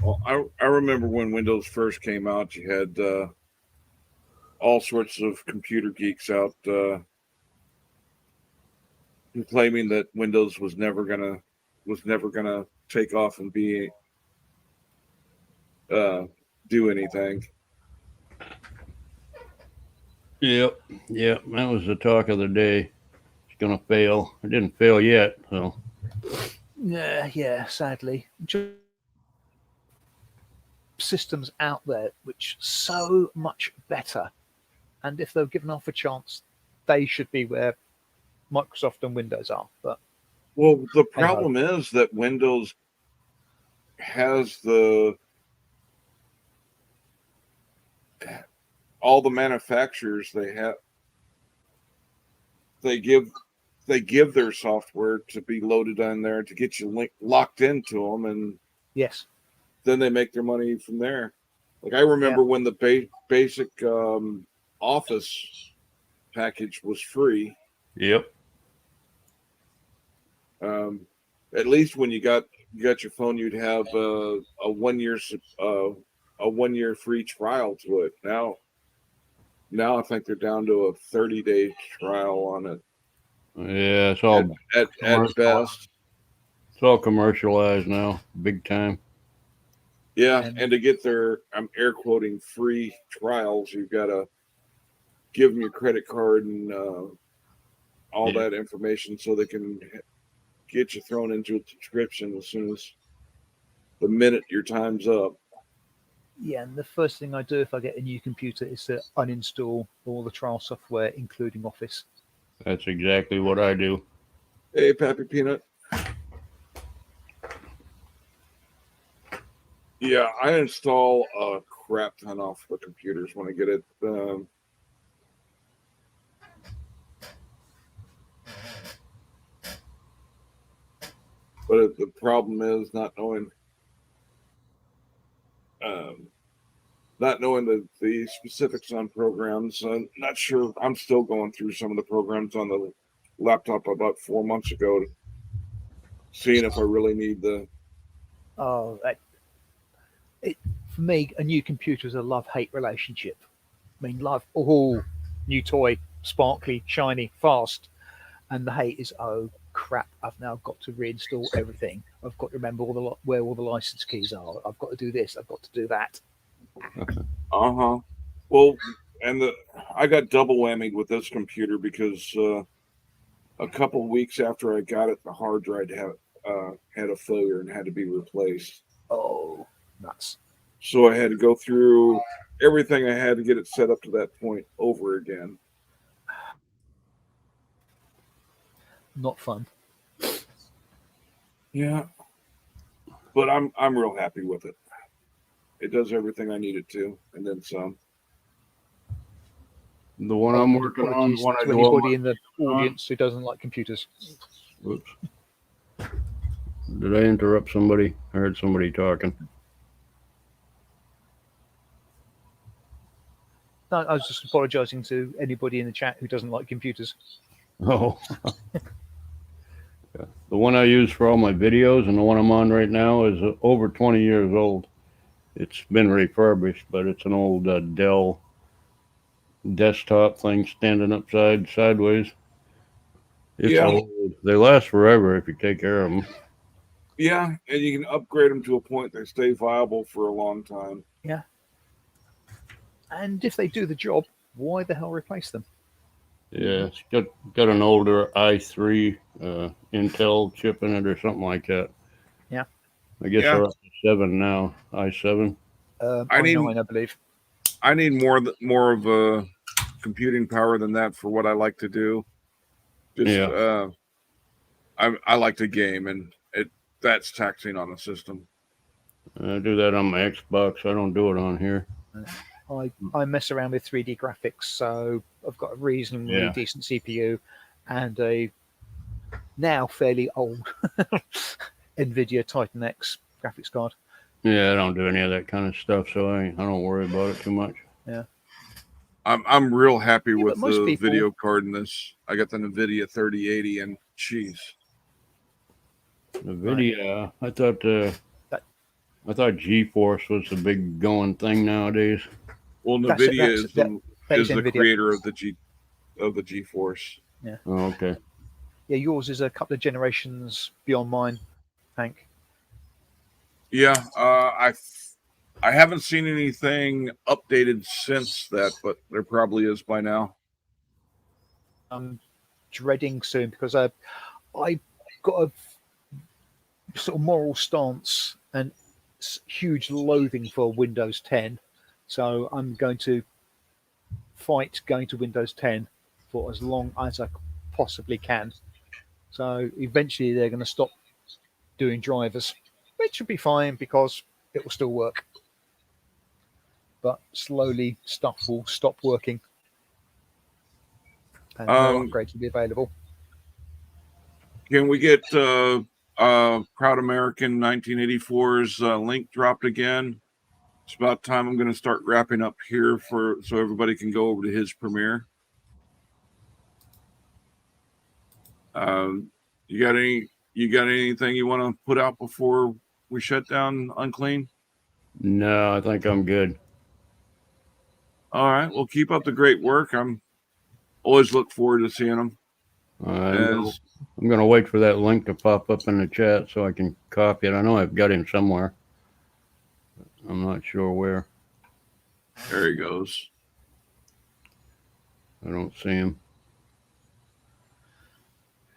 Well, I remember when Windows first came out, you had all sorts of computer geeks out claiming that Windows was never gonna take off and be do anything. Yep, that was the talk of the day. It's gonna fail. It didn't fail yet, so. Yeah, sadly. Systems out there which are so much better, and if they're given off a chance, they should be where Microsoft and Windows are. But well, the problem is that Windows has all the manufacturers they give their software to be loaded on there to get you locked into them, and yes, then they make their money from there. Like I remember when the basic Office package was free. Yep. At least when you got your phone, you'd have a 1 year free trial to it. Now I think they're down to a 30-day trial on it. Yeah, it's all at best. It's all commercialized now, big time. Yeah, and to get their, I'm air quoting, free trials, you've got to give them your credit card and all that information so they can get you thrown into a subscription as soon as the minute your time's up. Yeah, and the first thing I do if I get a new computer is to uninstall all the trial software, including Office. That's exactly what I do. Hey, Pappy Peanut. Yeah, I install a crap ton off the computers when I get it. But the problem is not knowing the specifics on programs. I'm not sure. I'm still going through some of the programs on the laptop about 4 months ago, seeing if I really need the. For me, a new computer is a love-hate relationship. I mean, new toy, sparkly, shiny, fast, and the hate is, oh crap! I've now got to reinstall everything. I've got to remember where all the license keys are. I've got to do this. I've got to do that. Well, and I got double whammied with this computer because a couple weeks after I got it, the hard drive had a failure and had to be replaced. Oh, nuts! So I had to go through everything I had to get it set up to that point over again. Not fun. Yeah, but I'm real happy with it. It does everything I need it to, and then some. The one I'm working on. To anybody in the audience who doesn't like computers. Whoops. Did I interrupt somebody? I heard somebody talking. No, I was just apologizing to anybody in the chat who doesn't like computers. Oh. Yeah. The one I use for all my videos and the one I'm on right now is over 20 years old. It's been refurbished, but it's an old Dell desktop thing standing sideways. It's old. They last forever if you take care of them. Yeah, and you can upgrade them to a point they stay viable for a long time. Yeah. And if they do the job, why the hell replace them? Yeah, it's got an older i3 Intel chip in it or something like that. Yeah. I guess we're up to 7 now, i7. i9, I believe. I need more of a computing power than that for what I like to do. I like to game, and that's taxing on the system. I do that on my Xbox. I don't do it on here. I mess around with 3D graphics, so I've got a reasonably decent CPU and a now fairly old NVIDIA Titan X graphics card. Yeah, I don't do any of that kind of stuff, so I don't worry about it too much. Yeah. I'm real happy with the people, video card in this. I got the NVIDIA 3080, and geez. NVIDIA, I thought I thought G-Force was the big going thing nowadays. Well, That's it, NVIDIA is the NVIDIA. creator of the GeForce. Yeah. Oh, okay. Yeah, yours is a couple of generations beyond mine, Hank. Yeah, I haven't seen anything updated since that, but there probably is by now. I'm dreading soon because I got a sort of moral stance and huge loathing for Windows 10, so I'm going to fight going to Windows 10 for as long as I possibly can. So eventually they're going to stop doing drivers, which will be fine because it will still work. But slowly stuff will stop working and more upgrades will be available. Can we get Proud American 1984's link dropped again? It's about time. I'm going to start wrapping up here so everybody can go over to his premiere. You got anything you want to put out before we shut down Unclean? No, I think I'm good. All right. Well, keep up the great work. I'm always look forward to seeing them. I'm going to wait for that link to pop up in the chat so I can copy it. I know I've got him somewhere. I'm not sure where. There he goes. I don't see him.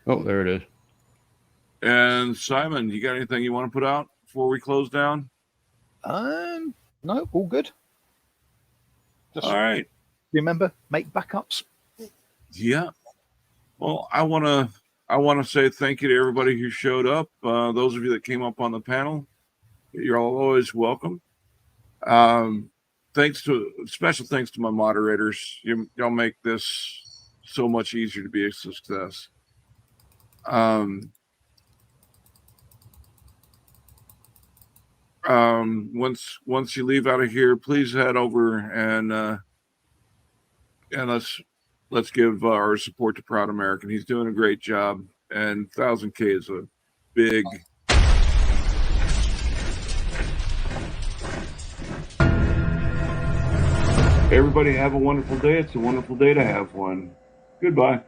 Oh, there it is. And Simon, you got anything you want to put out before we close down? No, all good. Just all right. Remember, make backups. Yeah. Well, I want to say thank you to everybody who showed up. Those of you that came up on the panel, you're all always welcome. Special thanks to my moderators. Y'all make this so much easier to be a success. Once you leave out of here, please head over and let's give our support to Proud American. He's doing a great job, and 1000K is a big. Everybody have a wonderful day. It's a wonderful day to have one. Goodbye.